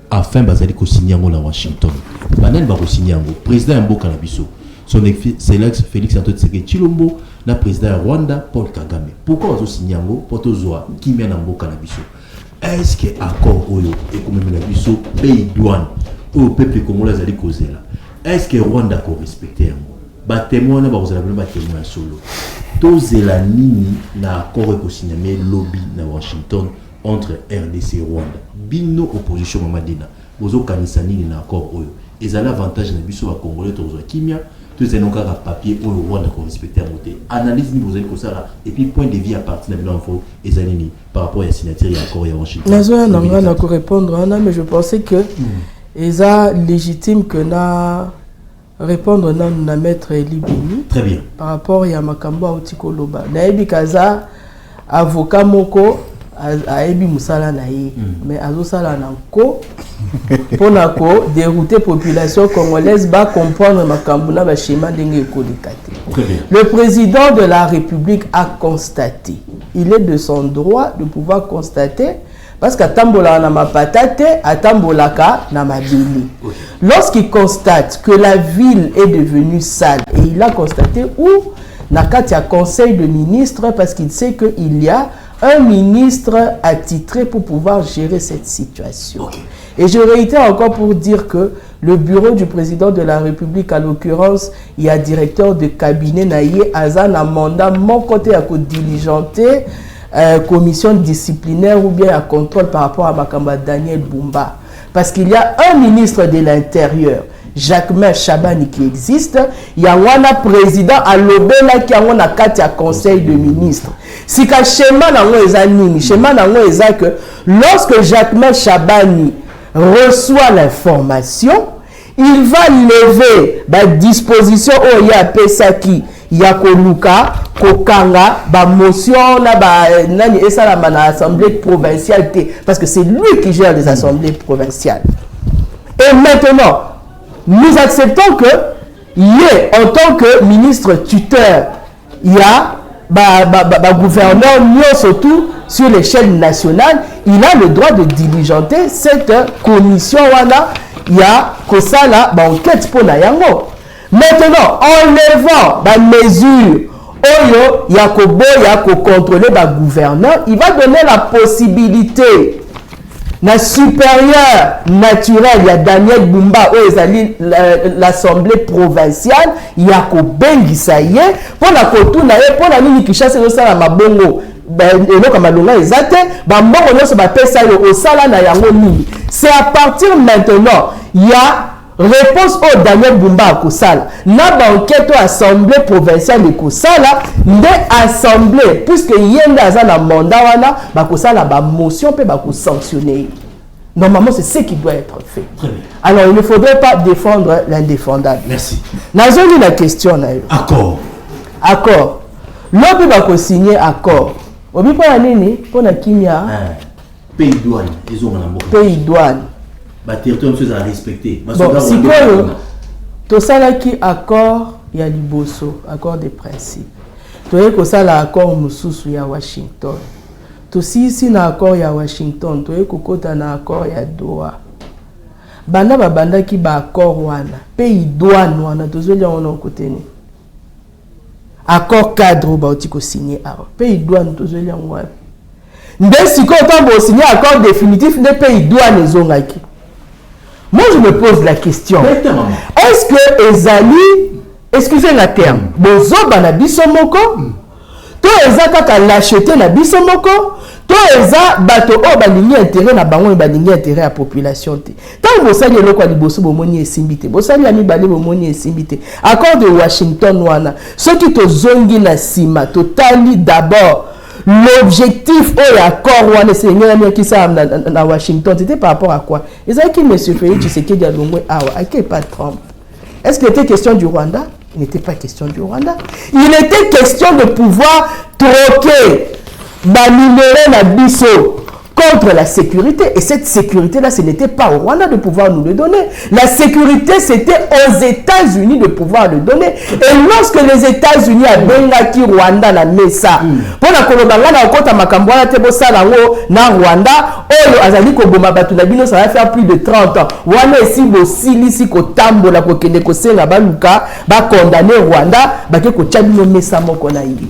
afin bazali ko signer à Washington. Banel va signer en président Mboka Nabiso. Son excellence Félix Antoine Tshisekedi Tshilombo, le président Rwanda Paul Kagame. Pourquoi va signer en pour tozoa qui mène Mboka Nabiso? Est-ce que accord oyo et comme Nabiso pays douane au peuple congolais azali causer là? Est-ce que Rwanda ko respecter ba témoin na ba kozala ba témoin solo? Tozela nini na accord ekosigné lobby na Washington entre RDC et Rwanda. Bino opposition Mamadina. Bozo kanisa nini na accord oyo. Ezala l'avantage na biso ba congolais tozo kimia, tozela nokaka papier oyo Rwanda ko respecter moté. Analyse ni bozali ko sala et puis point de vue à partir na bino info ezala nini par rapport à la signature ya accord ya Washington. Nazo na ko répondre mais je pensais que eza légitime que na répondre na maître Libini. Très bien. Par rapport à Makambo Autiko Loba. Naebi kaza avocat moko aebi musala na ye. Mais azo sala na ko pour na ko dérouter population congolaise ba comprendre Makambo na ba schéma ndenge ekolikate. Très bien. Le président de la République a constaté. Il est de son droit de pouvoir constater. Parce qu'Atambola na mapatate, Atambolaka na mabili. Lorsqu'il constate que la ville est devenue sale, et il a constaté où Nakatia conseil de ministre parce qu'il sait qu'il y a un ministre attitré pour pouvoir gérer cette situation. Et je réitère encore pour dire que le bureau du président de la République, à l'occurrence, il y a directeur de cabinet Naye Azan a mandat mon côté à diligenté. Commission disciplinaire ou bien à contrôle par rapport à Makamba Daniel Bumba. Parce qu'il y a un ministre de l'Intérieur, Jacques-Maire Chabani, qui existe. Il y a un président à l'Obela qui a un conseil de ministres. Si le schéma est que lorsque Jacques-Maire Chabani reçoit l'information, il va lever la disposition où il y a Pesaki. Yakoluka, Kokanga, ba motion na ba nani esa la assemblée provinciale parce que c'est lui qui gère les assemblées provinciales. Et maintenant, nous acceptons que en tant que ministre tuteur, il y a gouverneur surtout sur l'échelle nationale, il a le droit de diligenter cette commission il y a que ça là enquête pour la yango. Maintenant, en levant la mesure, Oyo, Yakobo, Yako contrôler le gouverneur, il va donner la possibilité, la supérieure naturelle, il y a Daniel Bumba, l'Assemblée provinciale, Yako Bengi, ça y est, pour la Kotouna, pour la Nini qui chasse le Sala Mabongo, c'est à partir maintenant, il y a réponse au Daniel Bumba à Kosala. Na banquette assemblée provinciale de Kosala, de assemblée, puisque yenda aza na mandat wana, ba Kosala ba motion pe ba ko sanctionner. Normalement, c'est ce qui doit être fait. Très bien. Alors, il ne faudrait pas défendre l'indéfendable. Merci. Nazo li la question na yo. Accord. Accord. L'obi ba ko signer accord. Obi pa nini pona kimia. Pays douane, ils ont un pays douane. Bah territoire chose à respecter. Bon, si quoi to sala ki accord ya liboso, accord de principe. To ye ko sala accord mususu ya Washington. To si ici na accord ya Washington, to ye ko kota na accord ya Doha. Banda ba banda ki ba accord wana, pays douane wana to zeli wana côté ni. Accord cadre ba otiko signer a. Pays douane to zeli wana. Ndé si ko tambo signer accord définitif de pays douane ezongaki. Moi, je me pose la question. Est-ce que Ezali, excusez la terme, bozo bana bisomoko, to eza kaka l'acheter na bisomoko, to eza bato o balingi intérêt na bango balingi intérêt à population te. Tant que ça yelo kwa liboso bomoni esimbité, bosali ami balé bomoni esimbité. Accord de Washington wana, ceux qui to zongi na sima, totali d'abord. L'objectif ou l'accord qui à Washington, c'était par rapport à quoi? Ils ont dit, M. Félix Tshisekedi a Longwe, à qui pas Trump? Est-ce qu'il était question du Rwanda? Il n'était pas question du Rwanda. Il était question de pouvoir troquer minéraux na biso contre la sécurité. Et cette sécurité-là, ce n'était pas au Rwanda de pouvoir nous le donner. La sécurité, c'était aux États-Unis de pouvoir le donner. Et lorsque les États-Unis ont bengaki Rwanda na mesa, pour la kolobanga na okota makambo na tebo salango na Rwanda, oyo azali ko bomba batu na bino, ça va faire plus de 30 ans. Wana esi bo silisi ko tambola ko kende ko senga baluka, ba condamner Rwanda, ba ke ko tchabino mesa moko na ibi.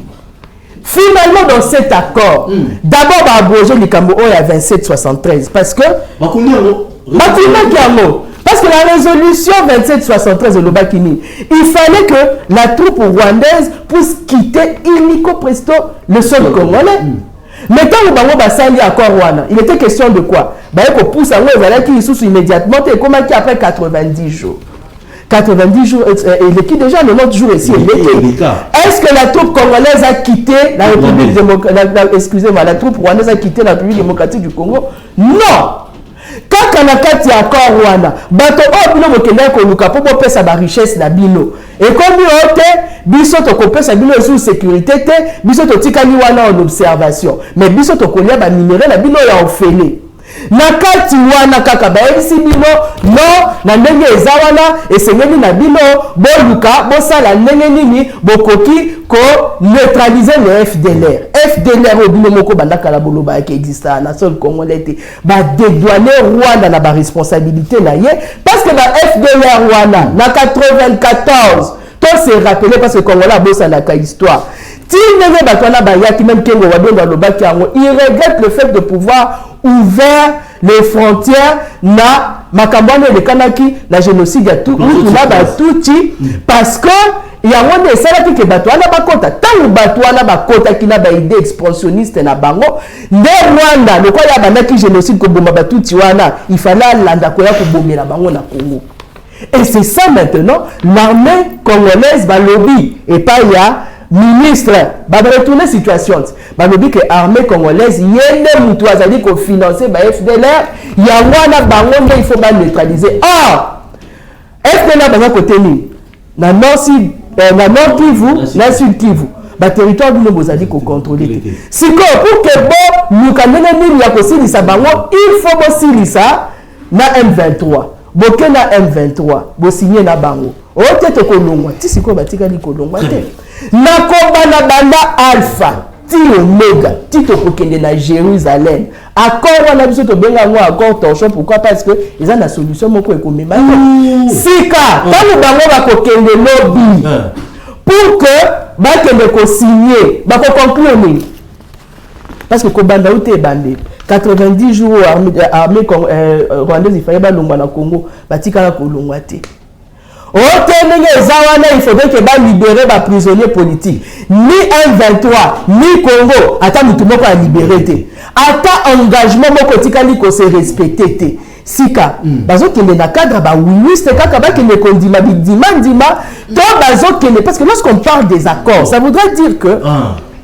Finalement, dans cet accord, d'abord, on a abrogé le Cameroun à 2773 parce que parce que la résolution 2773 de l'Obakini, il fallait que la troupe rwandaise puisse quitter illico presto le sol congolais. Mais quand on a signé l'accord, il était question de quoi? On pousse à l'eau immédiatement et comment après 90 jours. 90 jours, il est qui déjà le autre jour ici. Est-ce que la troupe congolaise a quitté la République démocratique, excusez-moi, la troupe rwandaise a quitté la République démocratique du Congo? Non! Quand on a quitté l'accord Rwanda, bato o bino mokenda ko luka po pesa ba richesse na bino. Et comme yote, biso to ko pesa bino sous sécurité te, biso to tikani wana en observation. Mais biso to kolia ba minéraux na bino ya ofele. Nakati wana kaka baebisi bino no na ndenge eza wana esengeli na bino boluka bosala ndenge nini bokoki ko neutraliser le FDLR. FDLR obino moko bandaka la boloba qui existe na sol congolais te ba dédouaner Rwanda na ba responsabilité na ye parce que la FDLR wana na 94 to se rappeler parce que Congolais a bossa na ka histoire. Il regrette le fait de pouvoir ouvrir les frontières na makambano le kanaki la génocide ya tout parce que il y a un essai qui bato na bakota tant bato na bakota qui na ba idée expansionniste na bango de Rwanda le quoi ya bandaki génocide ko bomba batuti wana il fallait landa ko ya ko bomela bango na Congo. Et c'est ça maintenant l'armée congolaise va lobby et pas ya ministre va retourner situation va lobby que l'armée congolaise yende mutu azali ko financer ba FDLR ya wana bango il faut ba neutraliser. FDLR ba côté ni na nord Kivu na sud Kivu ba territoire du bozali ko contrôler si ko pour que bon lukandene ni ya ko silisa bango il faut bo silisa na M23 bokena M23 bo signer na bango o tete ko longwa ti siko batika li ko longwa te na komba na banda alpha ti omega ti to kokende na Jérusalem accord wana biso to benga ngo accord torchon pourquoi parce que ils ont la solution moko ekomema sika tango bango ba kokende lobby pour que ba kende ko signer ba ko conclure parce que ko banda uté bande 90 jours armée rwandaise il fallait ba longwa na Congo batika na ko longwa te. Il faudrait que va libérer les prisonniers politiques. Ni M23, ni Congo, attends, nous pouvons pas libérer. Attends, engagement, mon quotidien, qu'on se respecter. sika bazokende na cadre ba oui c'est kaka bakende kondima bidima ndima to bazokende parce que lorsqu'on parle des accords ça voudrait dire que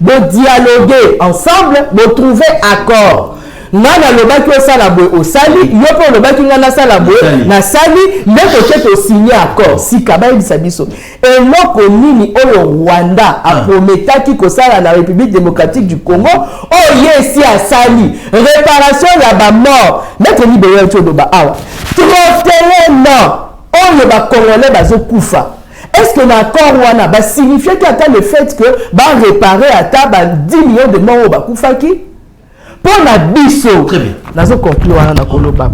de dialoguer ensemble de trouver accord nana lobaki osala boye osali yo mpe olobaki nga nasala boye nasali nde toke tosigné accord sika bayebisa biso eloko nini oyo Rwanda aprometaki kosala na République démocratique du Congo oyo ye esi asali réparation ya bamort maître libéral toloba awa trotele oyo bakongolais bazokufa. Est-ce que l'accord wana ba signifier qu'attend le fait que ba réparer ata ba 10 millions de morts ba kufaki pour na biso très bien nazo conclure wana na koloba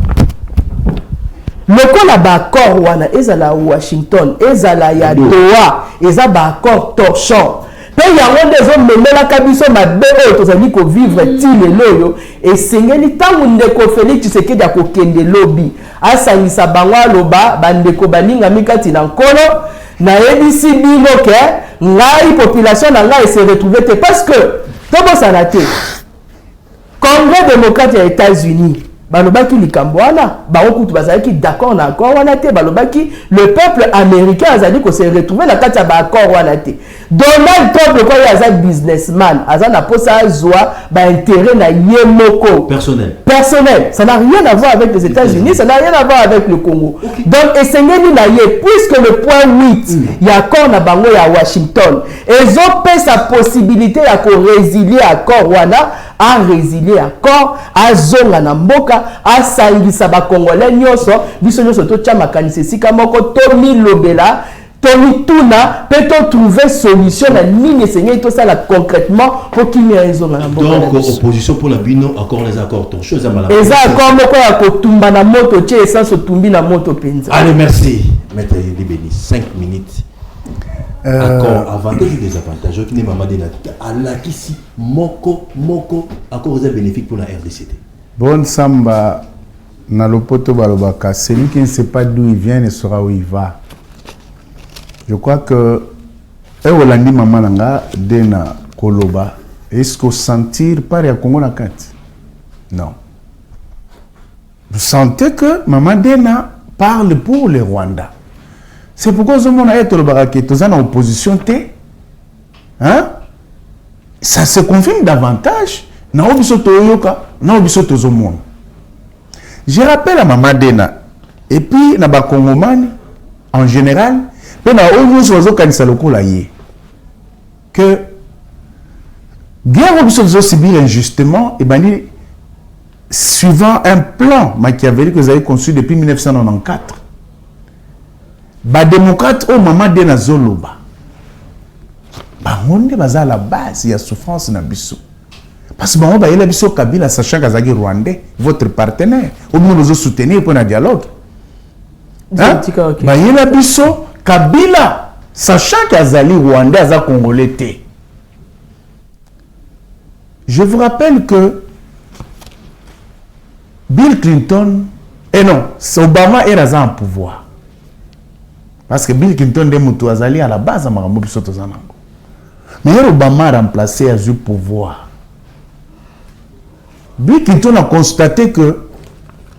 lokola ba accord wana ezala Washington ezala ya Doha eza ba accord torchon pe yango ndezo memela kabiso mabe oyo tozali ko vivre tile loyo esengeli tangu ndeko Félix Tshisekedi akokende lobby asangisa bango aloba bandeko baninga mikati na nkolo na ebisi bino ke ngai population na ngai se retrouver te parce que tobo sanate Congrès démocrate des États-Unis balobaki likambo wana baokutu bazalaki d'accord na accord wana te balobaki le peuple américain azali ko se retrouver na kati ya ba accord wana te Donald Trump ko ya za businessman azana posa azwa ba intérêt na yemoko personnel ça n'a rien à voir avec les États-Unis ça n'a rien à voir avec le Congo donc esengeli na ye puisque le point 8 ya accord na bango ya Washington ezope sa possibilité ya ko résilier accord wana a résilier accord a zonga na mboka a sangisa ba congolais nyoso biso nyoso to tia makanisi sika moko to milobela to mituna peut trouver solution na nini seigneur to ça là concrètement pour qu'il y ait raison na mboka donc opposition pour la bino accord les accords ton chose à malade eza accord moko ya kotumba na moto tie essence otumbi na moto penza. Allez merci maître Libeni 5 minutes. Accord avantage ou désavantage qui n'est maman de la kisi moko accord est bénéfique pour la RDCT. Bon samba na lopoto balobaka celui qui ne sait pas d'où il vient ne saura où il va. Je crois que Olandi maman nanga dena koloba est-ce que sentir par ya Congo na kati? Non. Vous sentez que maman dena parle pour le Rwanda. C'est pourquoi ce monde a été en opposition. Hein? Ça se confirme davantage. Je rappelle à Maman Dena et puis na ba Congomani en général, que guerre au subir injustement et bani suivant un plan machiavélique que vous avez conçu depuis 1994. Ba démocrate au moment de na zoloba ba monde baza la base ya souffrance na biso parce que ba ba yela biso Kabila sachant kazaki rwandais votre partenaire au moins nous soutenir pour un dialogue hein? Ba yela biso Kabila sachant kazali rwandais aza congolais te. Je vous rappelle que Bill Clinton et non Obama est en pouvoir. Parce que Bill Clinton de Moutou Azali à la base à Marambo Bisoto Zanango. Mais Obama a remplacé à du pouvoir. Bill Clinton a constaté que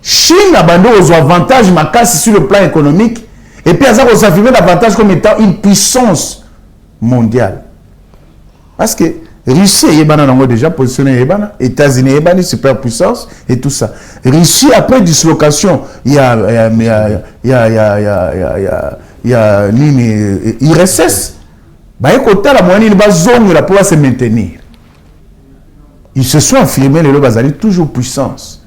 Chine a bandé aux avantages ma casse sur le plan économique et puis ça s'affirmer davantage comme étant une puissance mondiale. Parce que Russie est déjà positionné, États-Unis est superpuissance et tout ça. Russie après dislocation, il y a l'IRSS, la moyenne va pouvoir se maintenir. Ils se sont affirmés, les Bazali, toujours puissance.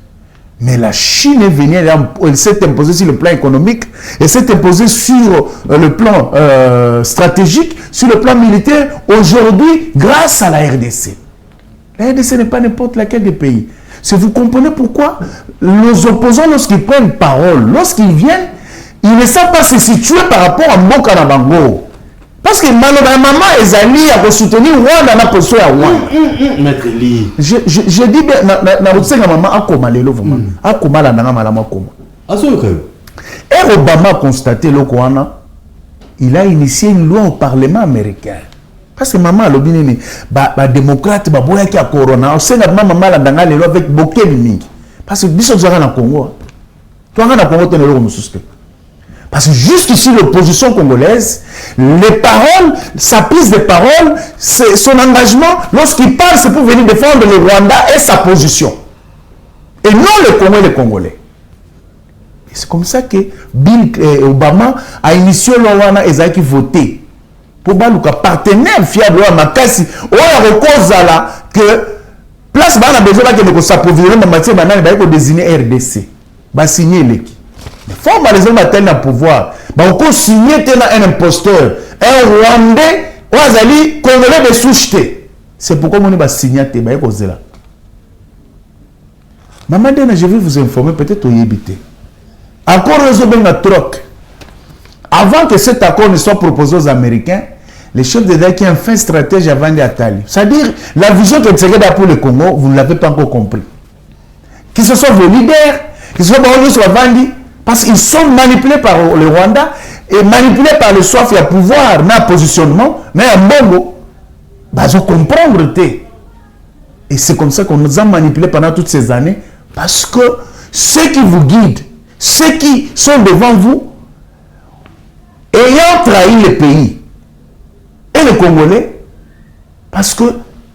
Mais la Chine est venue, elle s'est imposée sur le plan économique, elle s'est imposée sur le plan stratégique, sur le plan militaire, aujourd'hui, grâce à la RDC. La RDC n'est pas n'importe laquelle des pays. Si vous comprenez pourquoi nos opposants, lorsqu'ils prennent parole, lorsqu'ils viennent, ils ne savent pas se situer par rapport à Mboka na Bango. Parce que ma maman Ezali a soutenir Rwanda na position ya Rwanda. Maître Li. Je dis bien na rutsenga maman akoma lelo vraiment. Akoma la nanga malama koma. Asoka. Et Obama a constaté loko wana, il a initié une loi au Parlement américain. Parce que maman lobi nini ba démocrate ba boya ki a corona, osenga maman la ndanga lelo avec bokeli mingi. Parce que biso zaka na Congo. Toi, on a Congo, parce que jusqu'ici, l'opposition congolaise, les paroles, sa prise de parole, son engagement, lorsqu'il parle, c'est pour venir défendre le Rwanda et sa position. Et non le Congo et les Congolais. Et c'est comme ça que Bill Obama a initié l'Owana et qui voté. Pour que partenaire fiable à Makassi, on a recours à la que place on a besoin de s'approvisionner en matière de désigner RDC. Va signer l'équipe. Il faut malheureusement atteindre le pouvoir. On peut signer un imposteur, un Rwandais, ou un Congolais de souche. C'est pourquoi on va signer. Maman Dena, je vais vous informer, peut-être au Yébité. Encore un troc. Avant que cet accord ne soit proposé aux Américains, les chefs d'État qui ont fait une stratégie avant d'Atali. C'est-à-dire, la vision que Tshisekedi a pour le Congo, vous ne l'avez pas encore compris. Que ce soit vos leaders, que ce soit sur la Vandi, parce qu'ils sont manipulés par le Rwanda et manipulés par le soif et le pouvoir, dans le positionnement, mais un bongo, ils ont comprendre. Et c'est comme ça qu'on nous a manipulés pendant toutes ces années, parce que ceux qui vous guident, ceux qui sont devant vous, ayant trahi le pays et les Congolais, parce que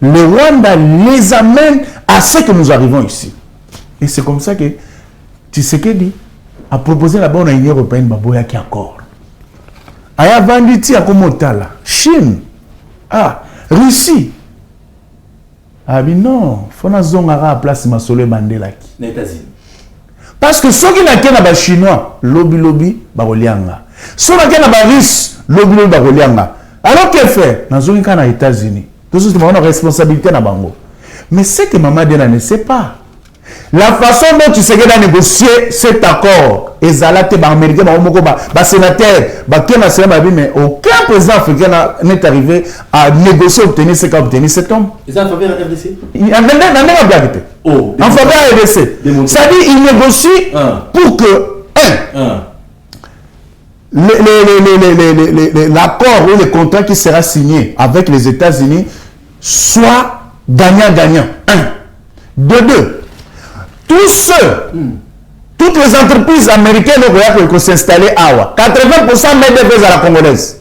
le Rwanda les amène à ce que nous arrivons ici. Et c'est comme ça que Tshisekedi a proposé là-bas à l'Union européenne Baboya qui accord. Aya Vanditi à Komotala, Chine, Russie. Ah mais non, il faut que nous ayons place Masolo Mandela. Parce que ceux qui n'ont pas chinois, lobby, barolianga. Ceux qui n'ont pas russe, lobby, barolianga. Alors que faire? Nous avons aux États-Unis. Tout ça, c'est une responsabilité dans Bango. Mais ce que Maman Dena ne sait pas, la façon dont tu sais qu'il a négocié cet accord, et Zalate, Américain, sénateur, mais aucun président africain n'est arrivé à négocier, obtenir ce qu'a obtenu cet homme. Ils ont faveur à RDC? Il y a un blague. En faveur à RDC. C'est-à-dire qu'il négocie pour que, l'accord ou le contrat qui sera signé avec les États-Unis soit gagnant-gagnant. Deux. Tous ceux, toutes les entreprises américaines vont s'installer à 80% mettent à la congolaise.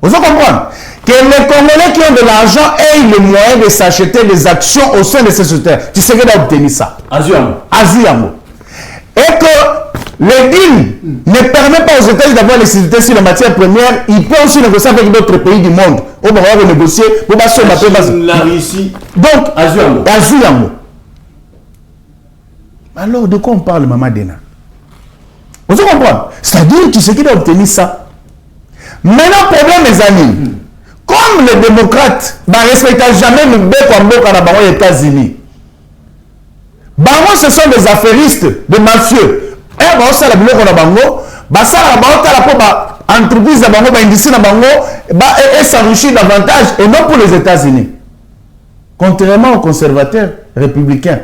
Vous comprendre que les Congolais qui ont de l'argent aient le moyen de s'acheter des actions au sein de ces sociétés. Tu sais qu'il a obtenu ça. Aziamo. Et que le deal ne permet pas aux États-Unis d'avoir les sociétés sur la matière première. Ils peuvent aussi négocier avec d'autres pays du monde. On va négocier pour la Russie. Donc, Aziamo. Alors, de quoi on parle, Maman Dena? Vous comprenez? C'est-à-dire, tu sais qu'il a obtenu ça. Maintenant, problème, mes amis, comme les démocrates ne respectent jamais le Béco aux États-Unis, ce sont des affairistes, des mafieux. Et ça, la Bango, ça, la entreprise de Bango, l'industrie de Bango, et s'enrichir davantage, et non pour les États-Unis. Contrairement aux conservateurs républicains.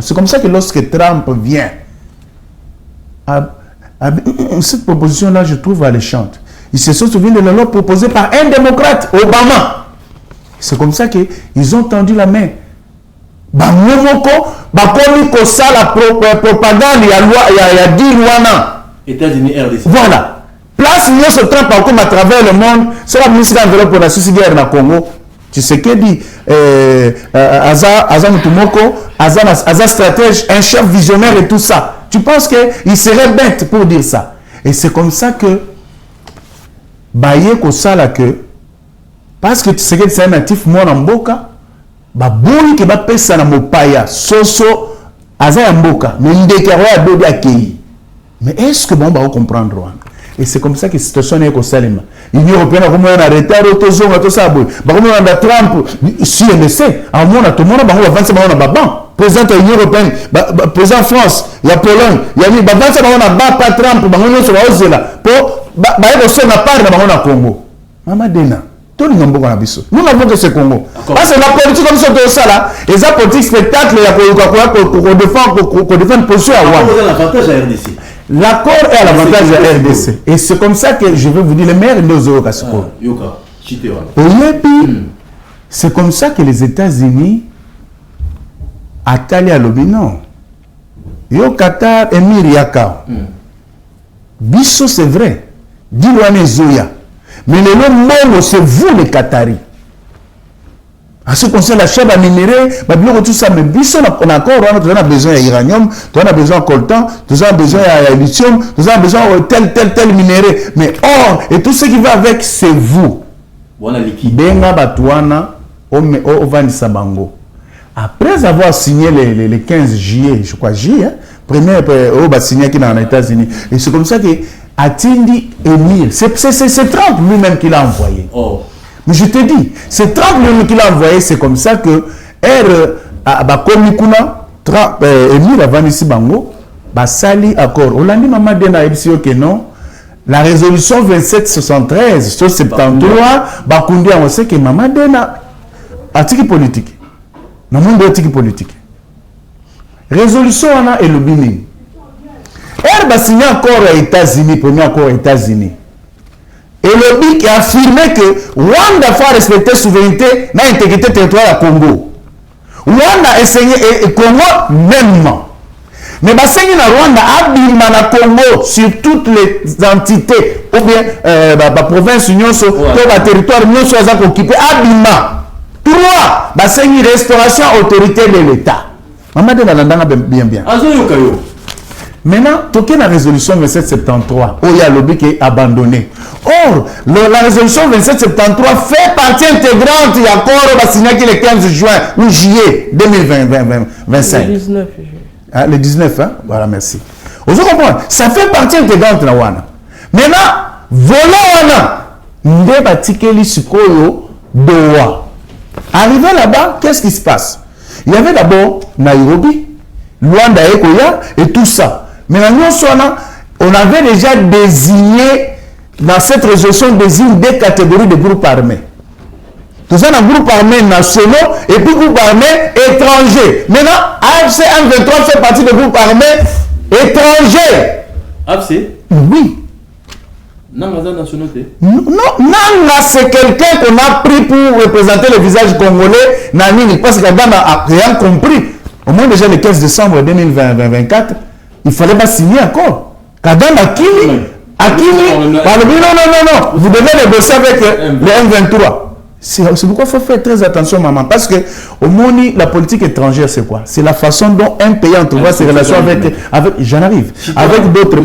C'est comme ça que lorsque Trump vient, cette proposition-là, je trouve alléchante. Il se souvient de la loi proposée par un démocrate, Obama. C'est comme ça qu'ils ont tendu la main. La propagande, il y a 10 lois. États-Unis, RDC. Voilà. Place nous se Trump encore à travers le monde. C'est la ministre de l'enveloppe pour la guerre dans le Congo. Tu sais qu'il dit Aza Mutumoko, Aza stratège, un chef visionnaire et tout ça. Tu penses qu'il serait bête pour dire ça? Et c'est comme ça que Baye Kosala que parce que tu sais que c'est un natif moi en Mboka, Baboui qui va passer na Mopaya, Soso, Aza Mboka, mais il déclare à Dobi Akei. Mais est-ce que bon va comprendre? Et c'est comme ça que la situation est au Salem. L'Union européenne a commencé à arrêter, tout ça. Trump, si elle le sait, à un moment, tout le monde va avancer dans le président de l'Union européenne, président de France, il y a Pologne, il y a avancer dans le Trump, pour la part de la Congo. Maman Dena, tout le monde a vu ça. Nous n'avons que ce Congo. Parce que la politique comme ça, là, et la politique spectacle, qu'on défend une position à Ouad. Vous avez l'avantage à RDC. L'accord est à l'avantage de la RDC. Et c'est comme ça que je vais vous dire, les meilleurs de nos occasions. C'est comme ça que les États-Unis attallent à l'Obi. Non. Yo Qatar Emir Yaka. Bisso c'est vrai. Dis-le Zoya. Mais le nom c'est vous les Qataris. En ce qui concerne la chaîne à minerai, tout ça, mais Bisso, on a encore besoin d'uranium, on a besoin de coltan, on a besoin de lithium, on a besoin de tel minerai. Mais or, et tout ce qui va avec, c'est vous. Voilà liquide. Benga Batouana, Ovani Sabango. Après avoir signé les 15 juillet, je crois juillet, premier signé qui est dans les États-Unis. Et c'est comme ça que Atindi Emir, c'est Trump lui-même qui l'a envoyé. Oh. Mais je te dis, c'est Trump lui-même qui l'a envoyé, c'est comme ça que Emir Avani Bango, Sali accord. Olandi Mamadena Ebsio que non. La résolution 2773 sur 73, Bakundi on sait que Mamadena article politique. Non, monde article politique. Résolution on a et le bini. Elle va signer encore aux États-Unis, premier accord aux États-Unis. Et le BIC a affirmé que Rwanda faut respecter la souveraineté dans l'intégrité territoriale du Congo. Rwanda a enseigné et Congo même. Mais bassengi na Rwanda abima na Congo sur toutes les entités ou bien la province nyonso ou la territoire nyonso za occupé abima. 3 bassengi restauration autorité de l'État. Maman de la bien. Maintenant, toqué la résolution 2773, où il y a le but qui est abandonné. Or, la résolution 2773 fait partie intégrante du accord signé le 15 juin ou juillet 2025. Le 19 juillet. Ah, le 19, hein? Voilà, merci. Vous comprenez? Ça fait partie intégrante de la WANA. Maintenant, voilà, Nde Batikeli Sukoyo Doha. Arrivé là-bas, qu'est-ce qui se passe? Il y avait d'abord Nairobi, Luanda Ekoya et tout ça. Mais on avait déjà désigné, dans cette résolution, désigne des catégories de groupes armés. Tout ça, dans groupes armés nationaux et puis groupes armés étrangers. Maintenant, AFC M23 fait partie des groupes armés étrangers. AFC? Oui. Nanga nationalité? Non, Nanga c'est quelqu'un qu'on a pris pour représenter le visage congolais. Nani, parce que Kagame n'a rien compris. Au moins déjà le 15 décembre 2024, il ne fallait pas signer encore. Kagame Akili, non, vous devez négocier avec le M23. C'est pourquoi il faut faire très attention, maman. Parce que au monde, la politique étrangère, c'est quoi? C'est la façon dont un pays entrevoit ses relations avec j'en arrive. Avec d'autres.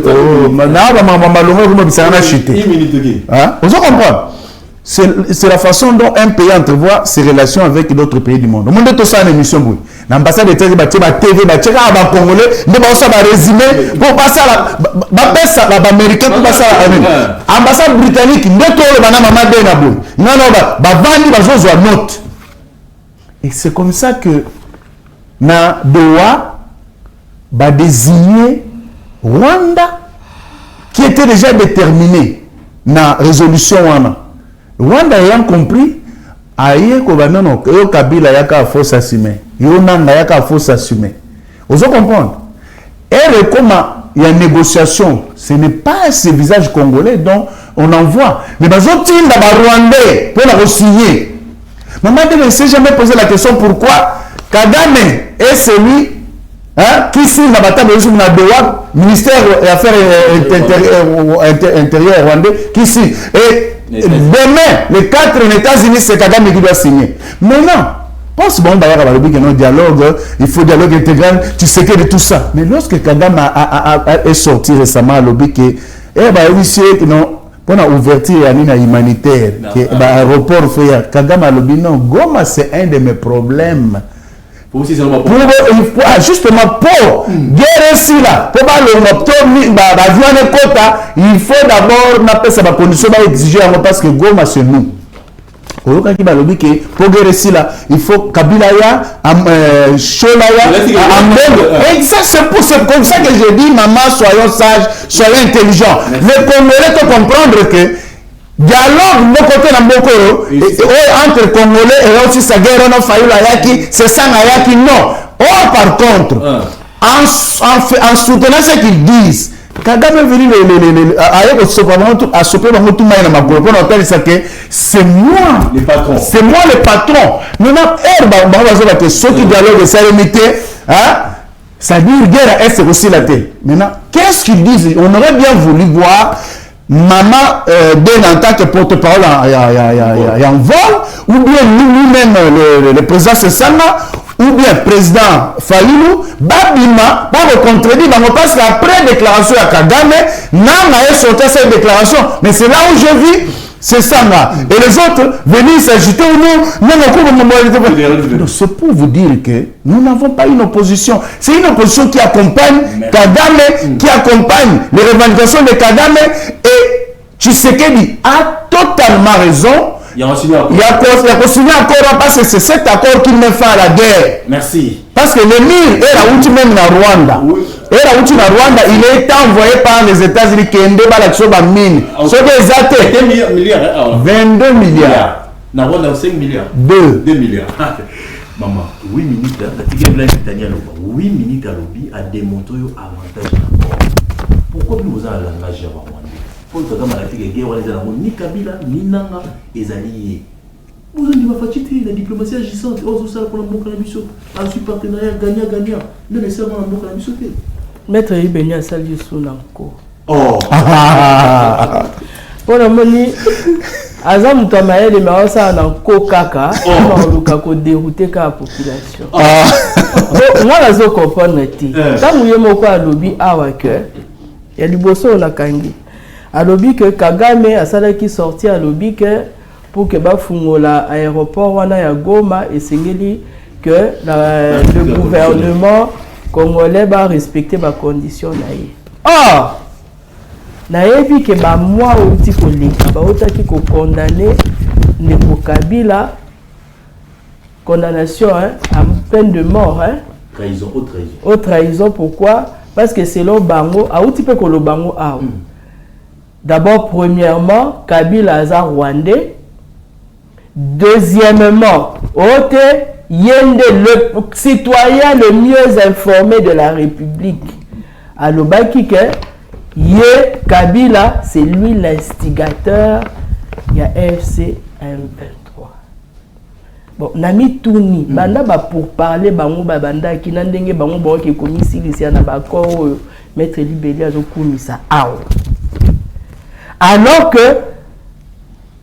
Vous comprenez? C'est la façon dont un pays entrevoit ses relations avec d'autres pays du monde. Au monde, tout ça, une émission. L'ambassade de TV, TV, Congolais, résumé pour passer à l'américain, pour passer à l'ambassade britannique, note. Et c'est comme ça que na Doha va désigner Rwanda qui était déjà déterminé na résolution Rwanda ayant compris aye ko banano yo Kabila yaka force assumer yo nanga yaka force assumer. Vous comprenez? Et comme il y a négociation, ce n'est pas ce visage congolais dont on envoie. Mais bazotin da Rwandais pour la signer. Maman ne s'est jamais posé la question pourquoi Kagame est celui qui signe la bataille de Doha, ministère des Affaires intérieures rwandais, qui signe. Et demain, les 4 États-Unis, c'est Kagame qui doit signer. Maintenant, pense bon, dialogue, il faut dialogue intégral, tu sais que de tout ça. Mais lorsque Kagame est sorti récemment à l'objet que, pour l'ouverture humanitaire, l'aéroport fait Kagame à l'objet, non, Goma, c'est un de mes problèmes. Justement pour guérir cela, pour il faut d'abord la condition d'exiger parce que Goma c'est nous. Pour guérir cela, il faut Kabilaya, Sholaya, c'est comme ça que je dis, maman, soyons sages, soyons intelligents. Les Congolais doivent comprendre que dialogue de côté de Mbokoro entre Congolais et aussi sa guerre on a failli la yaki c'est ça la yaki non. Or par contre en soutenant ce qu'ils disent Kagame est venu c'est moi le patron. C'est moi le patron. Maintenant ceux qui dialoguent de sérénité C'est-à-dire, guerre est aussi la tête. Maintenant, qu'est-ce qu'ils disent? On aurait bien voulu voir Maman Ben en tant que porte-parole en vol, ou bien nous-mêmes, le président Sessanga, ou bien le président Fayulu, Babima, pour contredire, parce qu'après la déclaration à Kagame, n'a sorti cette déclaration. Mais c'est là où je vis. C'est ça là. Et les autres venir s'agiter ou non, non, c'est pour vous dire que nous n'avons pas une opposition. C'est une opposition qui accompagne Kagame, qui accompagne les revendications de Kagame, et Tshisekedi a totalement raison. Il y a continué encore parce que c'est cet accord qui met fin à la guerre. Merci. Parce que l'émir est là où tu même na Rwanda. Et là où tu na Rwanda, il est envoyé par les États-Unis qui ont débattu sur la mine. C'est des athées. 22 milliards. Na Rwanda 5 milliards. 2 milliards. Maman, 8 minutes, la 8 minutes à lobby a démontré l'avantage d'accord. Pourquoi nous avons un langage à Rwanda? Pour que la guerre, ni Kabila, ni Nanga, les alliés. Vous avez dit la diplomatie agissante, on se pour la banque à la mission, ensuite partenariat gagnant-gagnant, ne laissez pas la banque à la mission. Maître Ibeni a sali sous l'enco. Oh! Pour le moment, Azam Tamael et Marasa en enco caca, on a dérouté la population. Moi, je comprends. Quand vous avez un lobby à Waker, il y a du bosso na kangi. A lobby que Kagame a sala qui sorti à lobby que pour que bafungola aéroport wana ya Goma et singeli que le gouvernement congolais va respecter ma condition naie. Or naebi que ba moi outi ko leka ba otaki ko condamner Neko Kabila condamnation à peine de mort trahison haute trahison. Pourquoi? Parce que selon bango a outi pe ko lo bango a. D'abord, premièrement, Kabila aza rwandais. Deuxièmement, Ote Yende, le citoyen le mieux informé de la République. Alors, Ye Kabila, c'est lui l'instigateur. Il y a FC M23. Bon, Nami Touni, banda ba pour parler, bango banda qui n'andenge bango bon qui commis ici na ba ko maître libellé azo kumisa awo. Alors que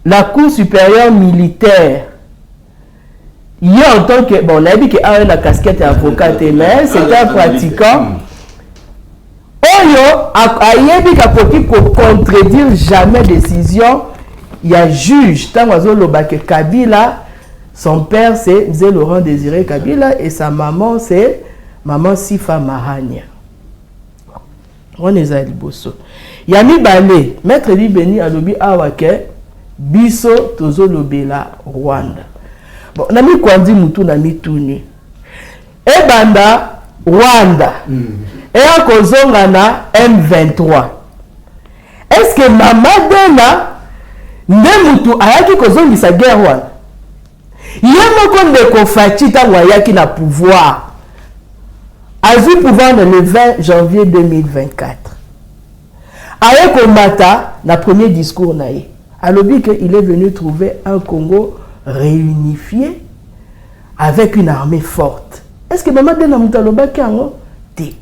la Cour supérieure militaire, il y a en tant que, bon, on a dit qu'il y a une casquette avocat, mais c'est un pratiquant. Oyo, il y a dit qu'il ne contredire jamais décision. Il y a juge, tant que Kabila, son père c'est Mzee Laurent Désiré Kabila et sa maman c'est Maman Sifa Mahania. On est à Liboso. Yami Balé, maître Libeni a lobby awake, biso tozo lobela Rwanda. Bon, nami kwandi mutu nami tuni. Ebanda Rwanda. Et à kozonga na M23. Est-ce que Mama Dena ne mutu ayaki kozongi sa guerre Rwanda? Yemo konde ko fachita wayaki na pouvoir. Azu pouvoir le 20 janvier 2024. Avec Omata, le premier discours, il est venu trouver un Congo réunifié avec une armée forte. Est-ce que Maman Dena Moutaloba Kango? Té.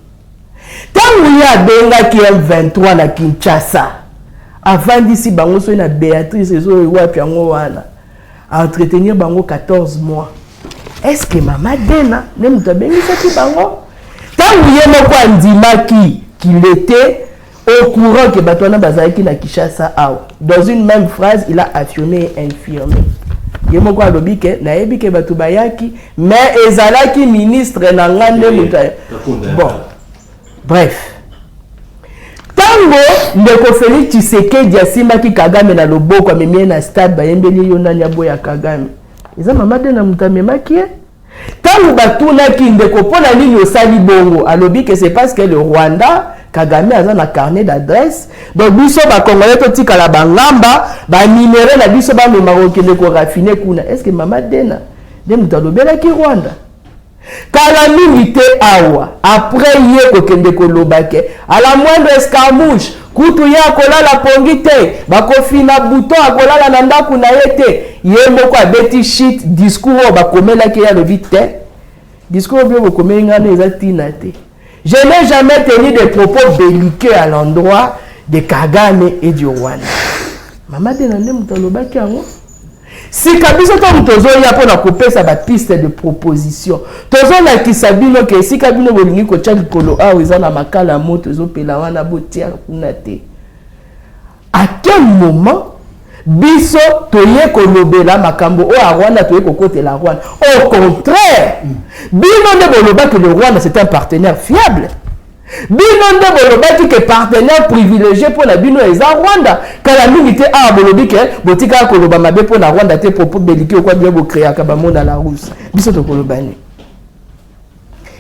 Tant qu'il y a Benga qui est 23 à Kinshasa, avant d'ici, Bango soit une Béatrice et à entretenir Bango 14 mois. Est-ce que Maman Dena ne Moutabengi qui Bango? Tant qu'il y a Moko Ndima qu'il était au courant que Batouana Bazaki na Kinshasa dans une même phrase, il a affirmé et infirmé. Il y a lobby que naebi ke Batoubayaki, mais ezalaki ministre na ngande mutaye. Bon, bref. Tango ndeko Félix Tshisekedi asimba ki Kagame na loboko amemie na stade bayembeli yo nani aboya Kagame. Eza Mama Dena mutamemaki. Tango batuna ki ndeko pona nini osali bongo alobi que c'est parce que le Rwanda Kagame a un carnet d'adresse. Donc, biso ba Congolais to tika la bangamba, ba minéraux na biso ba marocain ko raffiner kuna. Est-ce que Mama Dena de mutalobela ki Rwanda? Calamité awa après yé ko kende ko lobake à la moindre escarmouche kutu ya kola la pongite ba ko fina bouton akola la nanda kuna yete yé moko abeti shit discours ba komela ki ya le vite discours bio ko komenga na ezati na te. Je n'ai jamais tenu des propos belliqueux à l'endroit de Kagame et du Rwanda. Maman Denande Moutalobaki yango. Si Kabiso to mutozo ya pona kopesa ba piste de proposition. Tozo na kisabino ke si Kabino bolingi ko tcha likolo a weza na makala moto zo pela wana botia kuna te. À quel moment biso toye kolobela makambo o a Rwanda toye kokote la Rwanda? Au contraire, bino ne boloba que le Rwanda c'est un partenaire fiable. Bino nde bolobaki que partenaire privilégié pour la bino eza Rwanda. Kala mingi te a bolobi ke botika koloba mabe pour la Rwanda te propos belliqueux quoi bien bo créer ka ba mona la rousse. Biso to kolobani.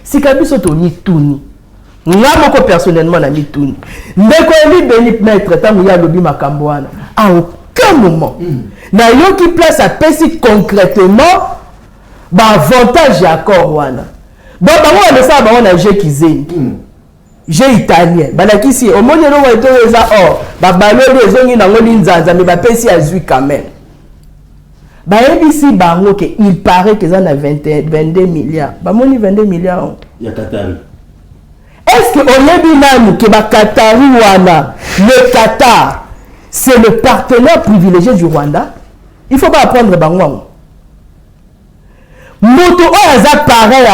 Si ka biso to ni tuni. Nga moko personnellement na ni tuni. Ndeko eli beni maître tangu ya lobi makambo wana. À aucun moment. Na yo qui place à pesi concrètement ba avantage ya accord wana. Donc bango on ça bango na je kizeni. J'ai italien. Balakisi, au moins, on va être or. Babalo, les ongi na ngoli nzanza, mais bapesi azui quand même. Ici, il paraît que ça a 22 milliards. Bamoni 22 milliards. Il y a Qatar. Est-ce que on est bien que Qatari wana, le Qatar, c'est le partenaire privilégié du Rwanda? Il ne faut pas apprendre Bangwang. Moto oyaza pareil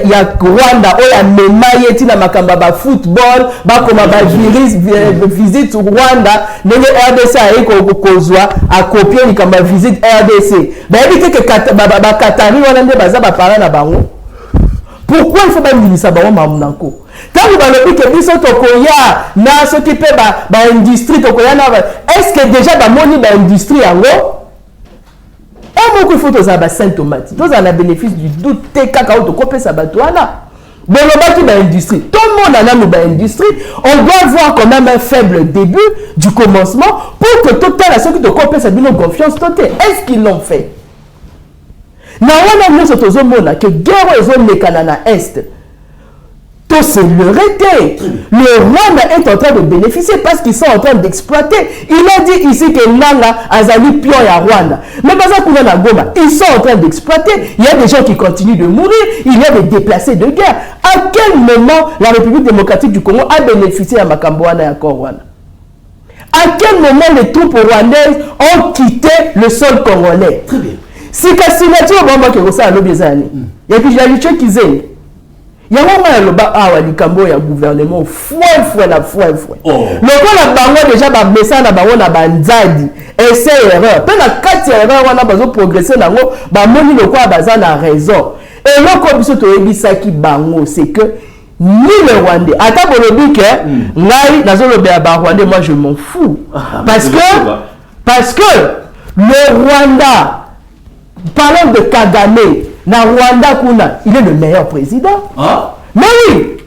ya Rwanda oya memaye tina makamba ba football ba koma ba visite Rwanda nenge RDC ayiko kozwa a copier ni kamba visite RDC ba éviter que ba Qatari wana nde baza ba pareil na bango. Pourquoi il faut pas minisa ba mamunako? Quand vous allez que biso tokoya na ce qui peut ba industrie tokoya na est-ce que déjà ba moni ba industrie yango? Et beaucoup de photos à Saint-Thomas. Tous en a bénéfice du doute. Cacao de copier sa batouana. Bon, le bâti de l'industrie. Tout le monde en a une industrie. On doit voir quand même un faible début du commencement pour que tout à ceux qui te copient sa confiance totale. Est-ce qu'ils l'ont fait? Nous avons vu que guerre est zone Canada Est. Tout c'est le rété. Le Rwanda est en train de bénéficier parce qu'ils sont en train d'exploiter. Il a dit ici que Nanga Azali Pio et Rwanda. Mais pas ça qu'on a Goma. Ils sont en train d'exploiter. Il y a des gens qui continuent de mourir. Il y a des déplacés de guerre. À quel moment la République démocratique du Congo a bénéficié à Makambouana et à Rwanda? À quel moment les troupes rwandaises ont quitté le sol congolais? Très bien. Si Kassinati au moment que ça a l'obézani. Et puis j'ai dit qu'ils aient. Il y a un moment où il y a un gouvernement fouet. Le bango déjà ba message na bango na banzadi et c'est erreur. Pe na 4 erreurs on a besoin de progresser nango ba moni le quoi baza na raison. Et là comme biso to yebisaki bango c'est que ni le Rwandais ata bolobi ke ngai nazolobe ba Rwandais moi je m'en fous parce que le Rwanda parlons de Kagame. Na Rwanda kuna, il est le meilleur président. Ah? Mais oui,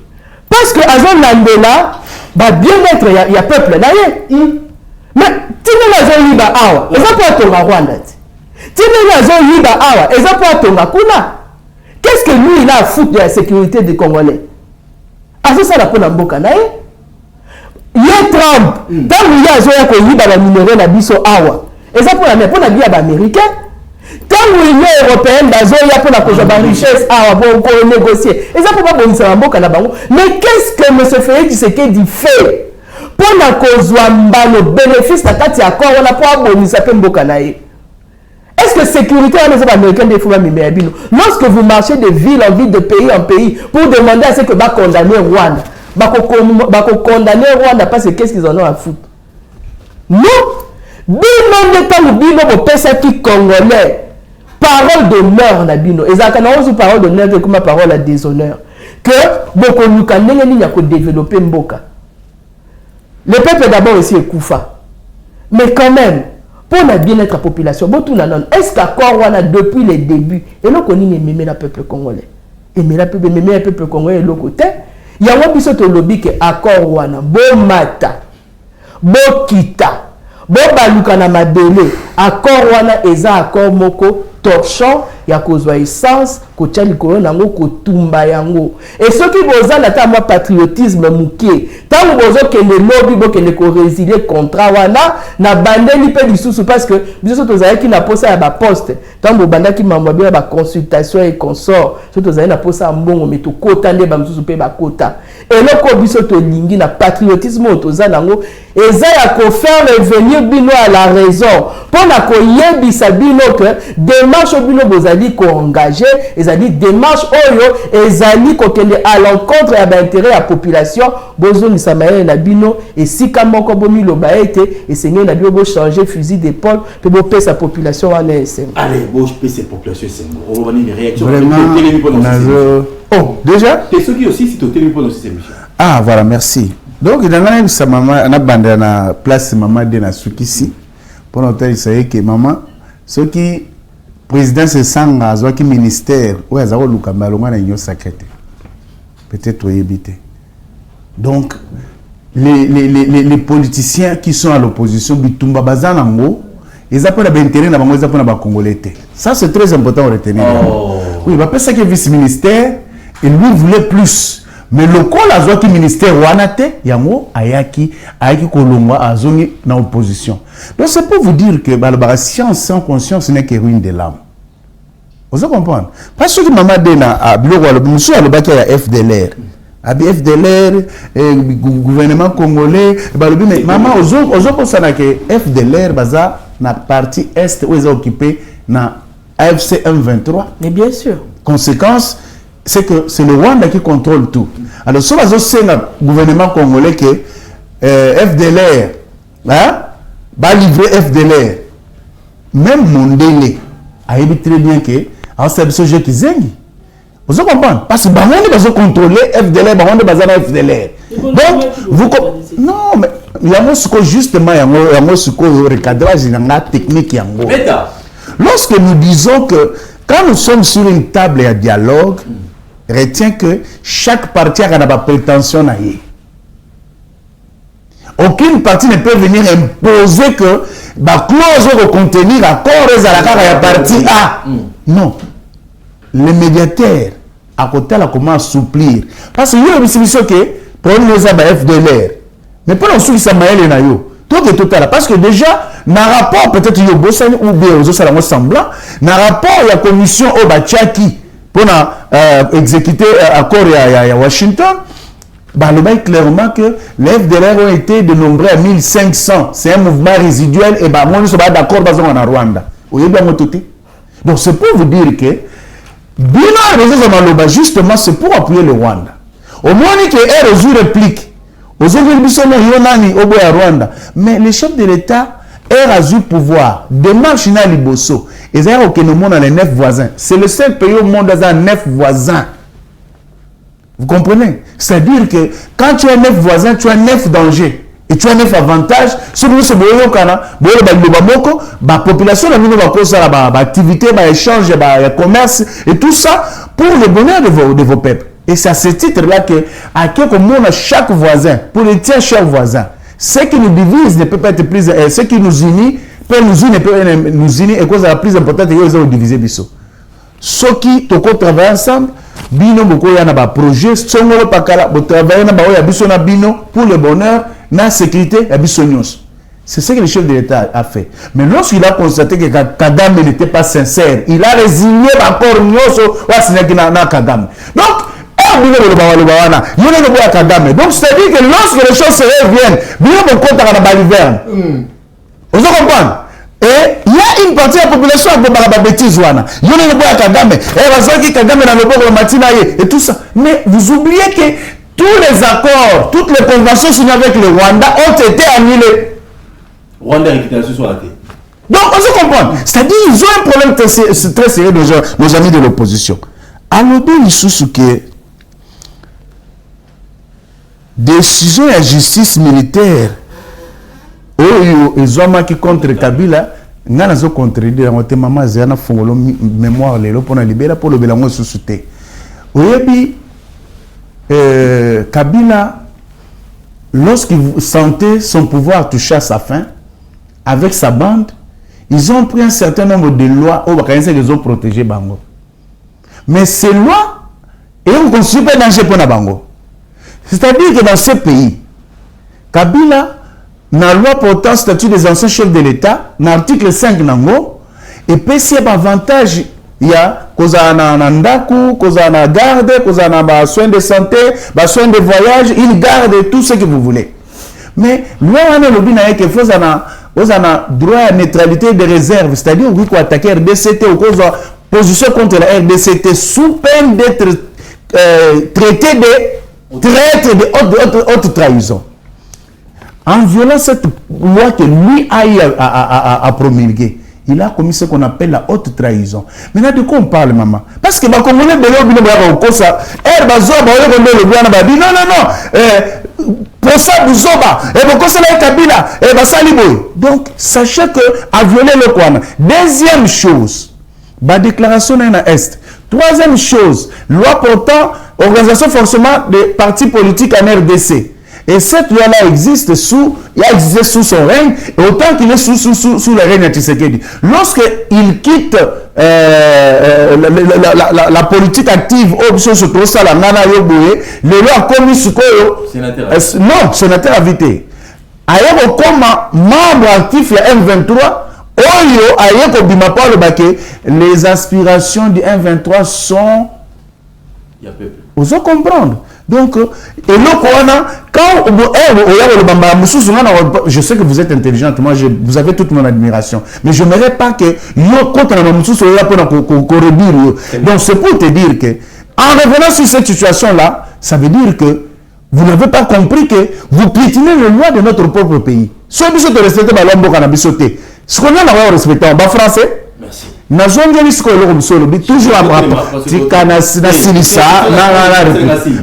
parce que Azon Nandela, bah bien-être, il y a peuple là. Mais Tine Azon Yiba Awa, et ça peut être Rwanda. Tine Azon Yiba Awa, et ça peut être Kuna. Qu'est-ce que lui il a à foutre de la sécurité des Congolais? Azon ça la pour Namboka nae. Yé Trump, tant qu'il y a Azon Yiba la numéro na biso Awa, et ça pour la vie américaine. Tant que l'Union européenne pour la richesse pour négocier. Et ça ne peut pas bondir un boka là-bas. Mais qu'est-ce que M. Félix Tshisekedi fait pour le bénéfice de la accord on a pour bondir un boka là? Est-ce que sécurité les Américains des fois lorsque vous marchez de ville en ville, de pays en pays, pour demander à ce que va condamner Rwanda, va condamner Rwanda parce que qu'est-ce qu'ils en ont à foutre? Non! Bino n'étant le bino pour personne qui congolais. Parole d'honneur na bino. Et ça quand on dit parole d'honneur c'est comme parole à déshonneur. Que beaucoup nous quand n'y a que développer mboka. Le peuple d'abord aussi est koufa. Mais quand même pour la bien-être de la population, est-ce qu'accord on a depuis les débuts et là qu'on y aimé le peuple congolais. Aimer le peuple congolais de l'autre côté. Il y a un biso to lobby que accord wana bon mata. Bon kita. Bon baluka na mabele accord wana eza accord moko torchon ya kozwa essence ko tia likolo nango ko tumba yango et ceux qui boza na ta moi patriotisme mukie tant bozo ke le lobby bo ke le ko résilier contrat wana na bandeli pe lisusu parce que biso tozaya ki na posa ya ba poste tant bo bandaki mamwa bien ba consultation et consort so tozaya na posa mbongo mais to kota nde ba msusu pe ba kota eloko biso to lingi na patriotisme otoza nango eza ya ko faire revenir bino à la raison pona ko yebisa bino que démarche bino bozali ko engager ezali démarche oyo ezali ko kende à l'encontre ya ba intérêt ya population bozoni samaye na bino esika moko bomi loba ete esenye na bino bo changer fusil d'épaule pe bo pesa population wana SM. Allez, bo pesa population SM. On va une réaction. Vraiment. Oh, déjà? Et ceux qui aussi, c'est au téléphone aussi, c'est Michel. Ah, voilà, merci. Donc, il y a une maman, on a bandé na place maman de na Soukisi. Pour notre il sait que maman, ceux qui président c'est sanga, ceux qui ministère, ouais, ça va le camalonga na union sacrée. Peut-être éviter. Donc, les politiciens qui sont à l'opposition, bitumba bazanango, ils appellent l'intérêt na bango, ils appellent na Congolais. Ça c'est très important à retenir. Oh. Oui, bah ça que vice-ministère, il lui voulait plus. Mais le col a joué qui ministère wanate, yango ayaki kolongwa azoni na opposition. Donc c'est pour vous dire que la science sans conscience n'est que ruine de l'âme. Vous comprenez? Parce que maman dena a bureau le monsieur le bac ya FDLR. Abi FDLR gouvernement congolais mais maman ozo pensana que FDLR baza na partie est où ils ont occupé na AFC M23. Mais bien sûr. Conséquence, c'est que c'est le Rwanda qui contrôle tout. Alors, si on a un gouvernement congolais que FDLR, hein, va livrer FDLR, même Mondele a dit très bien que c'est ce jeu qui zeng. Vous comprenez? Parce que Baronde va contrôler FDLR, Baronde va FDLR. Donc, vous non, mais il y a justement un recadrage dans la technique. Lorsque nous disons que quand nous sommes sur une table à dialogue, retiens que chaque partie a une prétention à y. Aucune partie ne peut venir imposer que la clause va contenir l'accord à la partie A. Non. Le médiateur, à côté, là, comment assouplir. Parce que il y a une solution que pour nous, ça va FDLR. Mais pour nous, ça va aller na yo. Parce que déjà, dans le rapport, peut-être qu'il y a ou bien aux autres semblant, dans le rapport, il y a la commission au Bachaki pour exécuter l'accord à Washington. Bah, le bail clairement que les FDLR ont été dénombrés à 1500. C'est un mouvement résiduel et bah, moi, je suis d'accord avec en Rwanda. Vous voyez bien mon côté. Donc, c'est pour vous dire que, bien justement, c'est pour appuyer le Rwanda. Au moins, il y a une réplique. Mais le chef de l'État a eu pouvoir. Démarche na liboso. Et ça a dans les 9 voisins. C'est le seul pays au monde qui a 9 voisins. Vous comprenez? C'est-à-dire que quand tu as 9 voisins, tu as 9 dangers. Et tu as 9 avantages. Si vous avez la population, la activité, l'échange, le commerce et tout ça pour le bonheur de vos peuples. Et c'est à ce titre-là que, à quelque moment, chaque voisin, pour les tiens chers voisins, ce qui nous divise ne peut pas être plus. Ce qui nous unit peut nous unir et cause la plus importante, c'est que nous diviser. Ceux qui travaillent ensemble, bino boko ya na ba projet, songolo pakala, bo travailler na ba ya biso na bino pour le bonheur, na sécurité ya biso nyos. C'est ce que le chef de l'État a fait. Mais lorsqu'il a constaté que Kagame n'était pas sincère, il a résigné encore Nyoso wa sinaki na Kagame. Donc, donc, c'est-à-dire que lorsque les choses se reviennent, bien mon compte à la baliverne. Vous comprenez? Et il y a une partie de la population qui a des bêtises. Il y a une Kagame. Et tout ça. Mais vous oubliez que tous les accords, toutes les conventions signées avec le Rwanda ont été annulées. Rwanda récupération sur la tête. Donc, on se comprend. C'est-à-dire qu'ils ont un problème très sérieux, nos amis de l'opposition. Alors, il sous que décision de la justice militaire ils ont marqué contre Kabila n'a pas contredit la maman zana fongolo mémoire lelo pour na libérer pour le belango sous-souté oyebi Kabila lorsqu'il sentait son pouvoir toucher à sa fin avec sa bande ils ont pris un certain nombre de lois où ils ont protégé bango mais ces lois et on constitue pas danger pour na bango. C'est-à-dire que dans ce pays, Kabila, dans la loi portant statut des anciens chefs de l'État, dans l'article 5, et peut s'y avantage, il y a kozana ndaku, kozana garde, kozana soins de santé, soins de voyage, il garde tout ce que vous voulez. Mais nous on a le bien que faut a droit à neutralité de réserve, c'est-à-dire oui qu'on attaquer RDCT ou cause position contre la RDCT sous peine d'être traité de traître de haute trahison. En violant cette loi que lui a promulguée, il a commis ce qu'on appelle la haute trahison. Maintenant, de quoi on parle, maman? Parce que les Congolais, pour ça, vous donc, sachez que à violer le Kouana. Deuxième chose, la déclaration d'un Est. Troisième chose, loi portant organisation forcément des partis politiques en RDC. Et cette loi-là existe il a existé sous son règne, et autant qu'il est sous le règne de Tshisekedi. Lorsqu'il quitte la politique active, le loi a commis ce que... Non, sénateur invité. Ailleurs, comme membre actif de M23, les aspirations du M23 sont... Vous allez comprendre. Donc, et là, quand je sais que vous êtes intelligente, moi vous avez toute mon admiration, mais je n'aimerais pas que donc c'est pour te dire que en revenant sur cette situation-là, ça veut dire que vous n'avez pas compris que vous piétinez les lois de notre propre pays. Si vous respectez ce qu'on a respecté en bas français, merci. Toujours à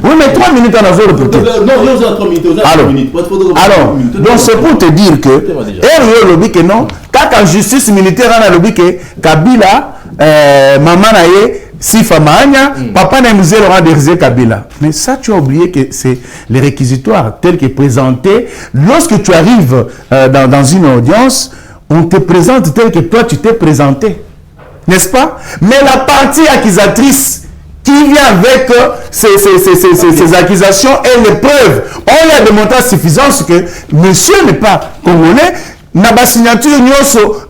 oui, mais 3 minutes à la alors, donc c'est pour te dire que non, quand en justice militaire on a lobby que Kabila maman naye Sifa Mahania, papa n'a musée Laurent Derzé Kabila. Mais ça, tu as oublié que c'est les réquisitoires tels que présentés. Lorsque tu arrives dans une audience, on te présente tel que toi tu t'es présenté. N'est-ce pas? Mais la partie accusatrice qui vient avec ces accusations et les preuves, on lui a démontré à suffisance que monsieur n'est pas congolais. N'a pas signature,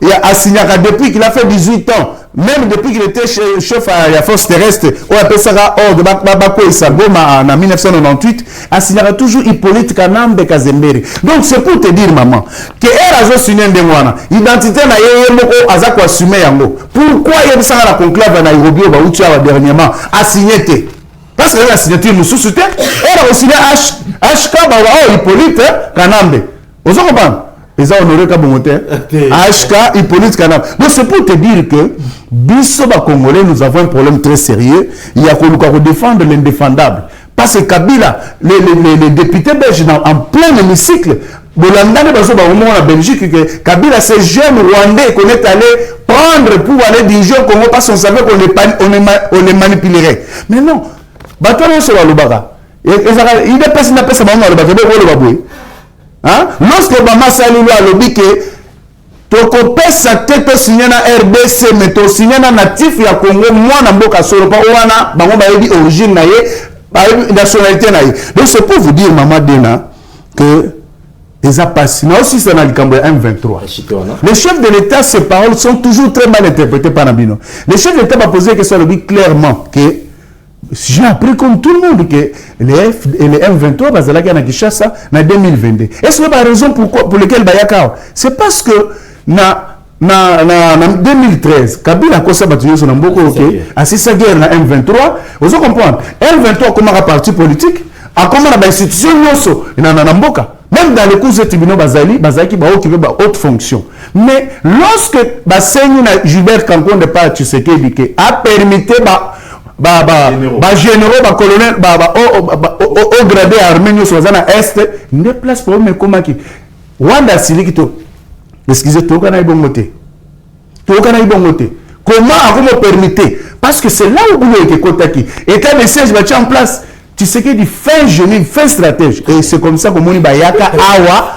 il a signé depuis qu'il a fait 18 ans. Même depuis qu'il était chef à la force terrestre, on appelle ça hors de Babako et Sagoma en 1998, a signé toujours Hippolyte Kanambe Kazembere. Donc c'est pour te dire, maman, que elle a signé de moi, identité na yemoko azako assumer yango. Pourquoi il y a ça à la conclave à Nairobi ou Baoutia dernièrement a signé? Parce qu'elle a signé nous sous-souté, elle a aussi HK Hippolyte Kanambe. Vous comprenez? Ils ont honoré Kabongote, HK, Hippolyte Kanambe. Donc c'est pour te dire que, Bissoba Congolais, nous avons un problème très sérieux. Il y a qu'on défendre l'indéfendable. Parce que Kabila, les députés belges en plein hémicycle, en Belgique, que Kabila, ces jeunes Rwandais qu'on est allé prendre pour aller diriger au Congo parce qu'on savait qu'on les manipulerait. Mais non, Batono sur la Lubara. Il n'est pas si n'a pas sa maman le Batono. Lorsque Obama Salulu a lobby que tokopesa tete signé na RDC mais to signé na natif ya Congo moi na mboka solo pa wana bango ba yebi origine na ye ba yebi nationalité na ye. Donc c'est pour vous dire maman Dena que les apasses aussi c'est dans le camp M23. Les chefs de l'État, ces paroles sont toujours très mal interprétées par Nabino. Les chefs de l'État m'a posé la question clairement que j'ai appris comme tout le monde que les M23 bazalaki na Kinshasa en 2022. Est-ce que la raison pour laquelle Bayaka c'est parce que en 2013 Kabila kosa batuyo so na mboko OK assisa guerre na M23 vous comprenez M23 comme un parti politique a comme na institution yoso na mboka même dans les cours de tribunaux bazaki ba occupé ba haute fonction. Mais lorsque basenyi na Gilbert Kankonde pa Tshisekedi que a permis généraux, colonel, au gradé arménien sur la Est, ne place pour eux, mais comment qui Wanda Silikito, excusez, tu as bon côté. Comment vous permettez? Parce que c'est là où vous voulez que Kotaki. Et quand le siège va en place, tu sais qu'il dit fin génie, fin stratège. Et c'est comme ça que mon Bayaka Awa,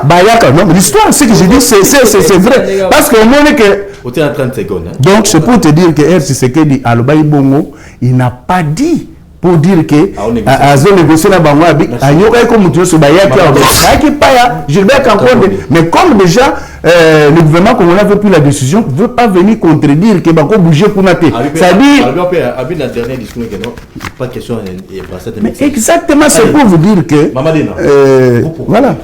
Bayaka, non, mais l'histoire, ce que j'ai dit, c'est vrai. Parce que mon que. Au en 30 secondes. Donc, c'est pour te dire que R. Tshisekedi, Alobaï Bongo, il n'a pas dit pour dire que azo négocier na bango ayoka comme tu so bayaki ayaki paya Gilbert Kankonde, mais comme déjà le gouvernement congolais veut plus la décision, veut pas venir contredire que bako bouger pour nater. Ça dit avec la dernière discussion que non pas question mais exactement c'est pour vous dire que voilà.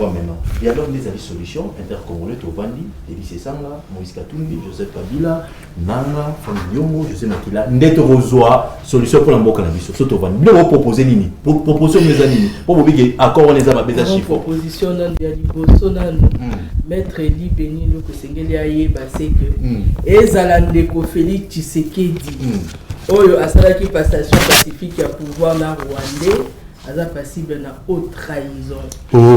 Il y a donc des solutions intercongolais Tovandi, Elise Sanga, Moïse Katumbi, Joseph Kabila, Nanga, Fanyongo, Joseph Makila, Neto Rozoa, solution pour la Mboka Nabiso. So Tovandi, nous vous proposez nini, proposition mes amis, pour vous dire accord on les a babés à chiffre. Proposition nan dia liboso nan maître Eli Beni le Kosengeli aye ba c'est que ezala ndeko Félix Tshisekedi. Oyo asalaki passation pacifique ya pouvoir na Rwanda. Aza passible na haute trahison.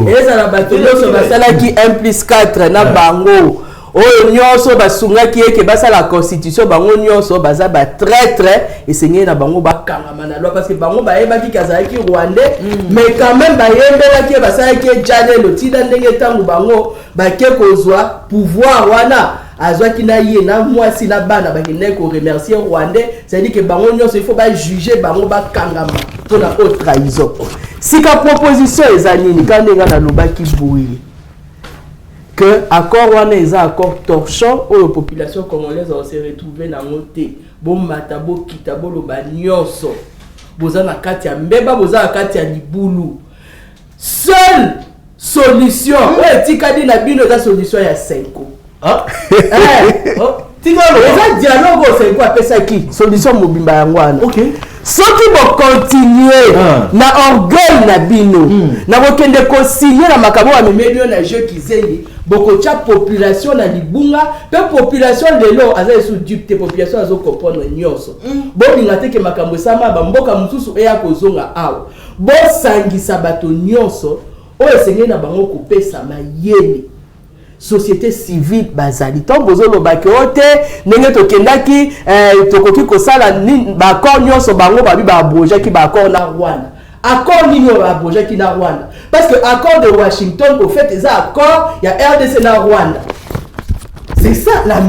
Et ça la bataille sur basala qui 1+4 na bango. Oyo nyonso basungaki eke basa la constitution bango nyonso baza ba traître et seigneur na bango ba kangama na loi parce que bango ba yebaki kazaki rwandais mais quand même ba yembelaki basala ki jale lo tida ndenge tangu bango ba ke kozwa pouvoir wana azwaki na ye na mwasi na bana bakende ko remercier rwandais, ça dit que bango nyonso il faut ba juger bango ba kangama pour la haute trahison. Si la proposition est anine quand on a lobaki boui que accord wana est accord torchon où la population congolaise va se retrouver dans moté bon matabo kitabo loba nyonso boza na kati ya mbeba boza na kati ya libulu seule solution etikadi na bino za solution ya 5 ah tingalo eza dialogue au 5 apesa ki solution mobimba yango wana OK. Ceux qui vont continuer na orgueil na bino na bokende consigner na makabo ya memelo na jeu kizengi boko cha population na libunga pe population lelo aza sous dupte population azo comprendre nyonso bo bingate ke makambo sama ba mboka mususu eya kozonga awo bo sangisa bato nyonso o esengeli na bango kopesa mayele société civile bazali tombozo lobaki ote ndenge tokendaki tokoki kosala ba accord nyonso bango babi ba abroger ki ba accord na Rwanda accord nini ba abroger ki na Rwanda parce que accord de Washington au fait ça accord ya RDC na Rwanda c'est ça la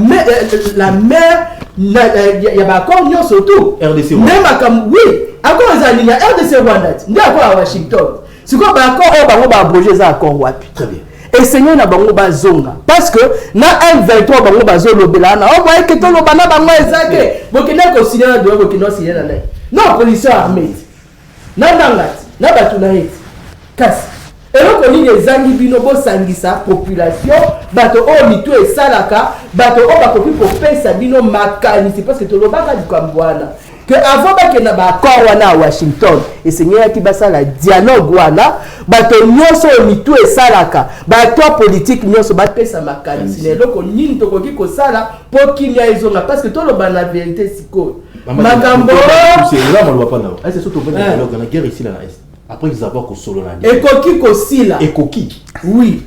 mère ya ba accord nyonso tout RDC même comme oui accord ezali ya RDC Rwanda ndi accord à Washington siko ba accord bango ba abroger ça accord wapi très bien. Et Seigneur na bango bazonga parce que na M23 bango bazolobela na o moye que to lobana bango ezake bokenda ko signer na doit bokenda signer na nai non police armée na ndangati na batu na eti kasi eloko nini ezangi bino bo sangisa population bato o mitu esalaka bato o bakoki kopesa bino makanisi parce que to lobaka dikambwana que avant que na ba accord wana à Washington et seigneur ki basala dialogue wana bato nyonso mitu esalaka bato politique nyonso bapesa makanisi leloko nini tokoki kosala po kimia ezonga parce que to loba na vérité siko makambo c'est là on va pas là c'est surtout pour dialogue na guerre ici là est après ils avoir ko solo na ekoki kosila ekoki oui.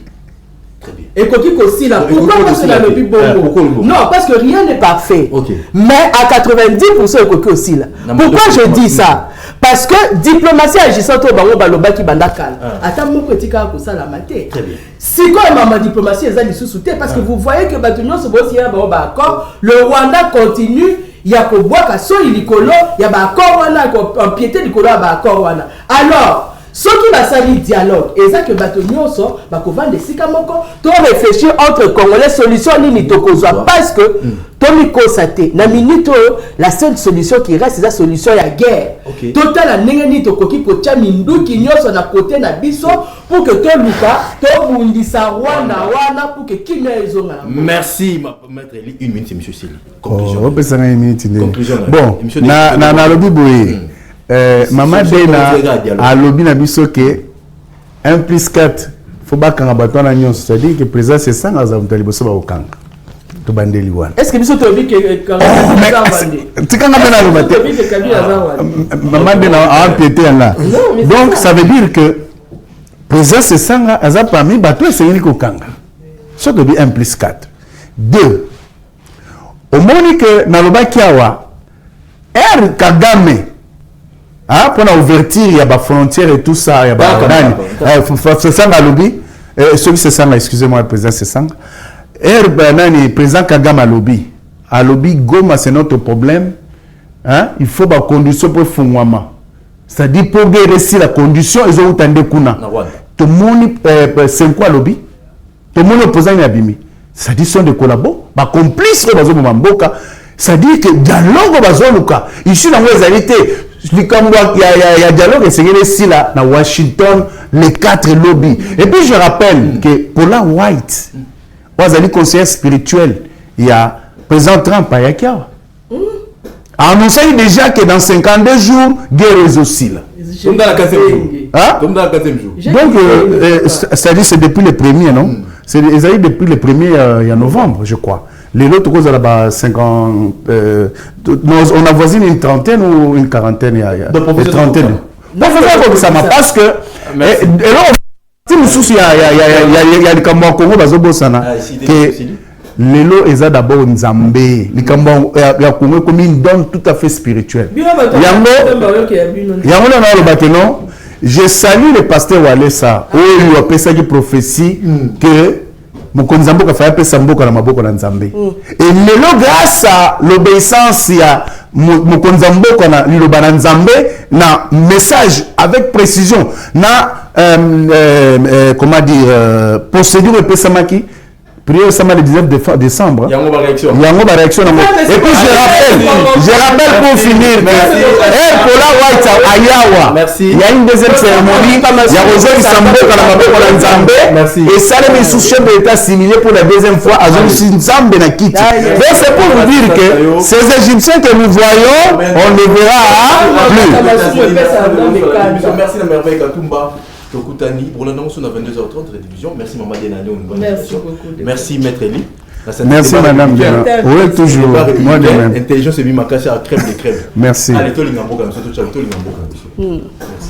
Très bien. Et Kokikosila, pourquoi parce que la lobby bongo? Non, parce que rien n'est parfait. Okay. Mais à 90% Kokikosila. Pourquoi je dis ça? Parce que diplomatie agissante au bango baloba ki bandakal. Attends mon petit cas pour ça la maté. Très bien. Si quand maman diplomatie ezali sous-souté parce que vous voyez que batunyo se bosi ya bango ba accord, le Rwanda continue ya ko boaka so ilikolo ya ba accord wana ko empiéter likolo ba accord wana. Alors ce qui va salir dialogue, et ça que bateau nyonso, bakovan de sikamoko, to réfléchir entre Congolais solution ni tokozwa parce que Tomi Kosate, na minute la seule solution qui reste c'est la solution ya guerre. Total la nengeni tokoki ko tia minduki nyonso na côté na biso pour que to luka to bundisa Rwanda wana pour que kimia ezonga. Merci maître Eli, une minute monsieur Sili. Conclusion. On peut ça une minute. Bon, na lobby boye. Maman Dena a lobby na biso que 1+4 faut pas kanga batona nyonso c'est-à-dire que président c'est ça nga za mutali boso ba okanga to bandeli wana est-ce que biso to bi que kanga bande tikanga mena lo bate Maman Dena a pété là donc ça veut dire que président c'est ça nga aza parmi bato esengeli ko kanga so to bi 1+4 2 au moni que na lobaki awa Kagame pour l'ouverture, il y a des frontières et tout ça. Il y a c'est ça, lobby. C'est ça, excusez-moi, le président, c'est ça. Le président Kagame a lobby. A lobby, Goma, c'est notre problème. Il faut des conditions pour le fondement. c'est-à-dire pour guérir la condition ils ont entendu kuna tout le monde c'est quoi lobby tout le monde opposant à Bimi c'est-à-dire sont des collabos ba complices au bazo mboka c'est-à-dire que dialogue bazoluka ici dans les réalités il y a dialogue et c'est ici là dans Washington les 4 lobbies et puis je rappelle que Paula White was conseiller spirituel il y a président Trump à Yakiawa a annoncé déjà que dans 52 jours guerre aussi là comme dans la 4e jour comme dans la 4e jour donc c'est-à-dire c'est depuis le premier non c'est depuis le premier il y a novembre je crois les autres causes là-bas 50 on a voisine une trentaine ou une quarantaine il y a une trentaine donc faut ça m'a parce que et là il y a le Cameroun Congo bazobosana que lelo eza d'abord nzambe likambo ya Congo comme une donne tout à fait spirituelle yango na lo bateno je salue le pasteur Walesa oyo apesa ki prophétie que mokonzi mboka fa apesa mboka na maboko na nzambe et lelo grâce à l'obéissance ya mokonzi mboka na liloba na nzambe na message avec précision na comment dire procédure epesa maki prière ça le 19 décembre. Il y a une réaction. Et puis je rappelle pour finir Paula White à Ayawa. Il y a une deuxième cérémonie. Il y a Rosalie Sambo dans Nzambe. Et Salem est sous chef de l'État similé pour la deuxième fois à Nzambe na Kiti. Donc c'est pour vous dire que ces Égyptiens que nous voyons, on ne verra plus. Merci la merveille Katumba. Tokutani, pour l'annonce on a 22h30 de division. Merci Maman Denani, une bonne merci beaucoup. Merci Maître Eli. Merci Madame Dena. Oui, toujours. Moi de même. Intelligence et Bimakasha, crème de crème. Merci. Allez, toi, Lingambo, comme ça, tout le monde. Merci.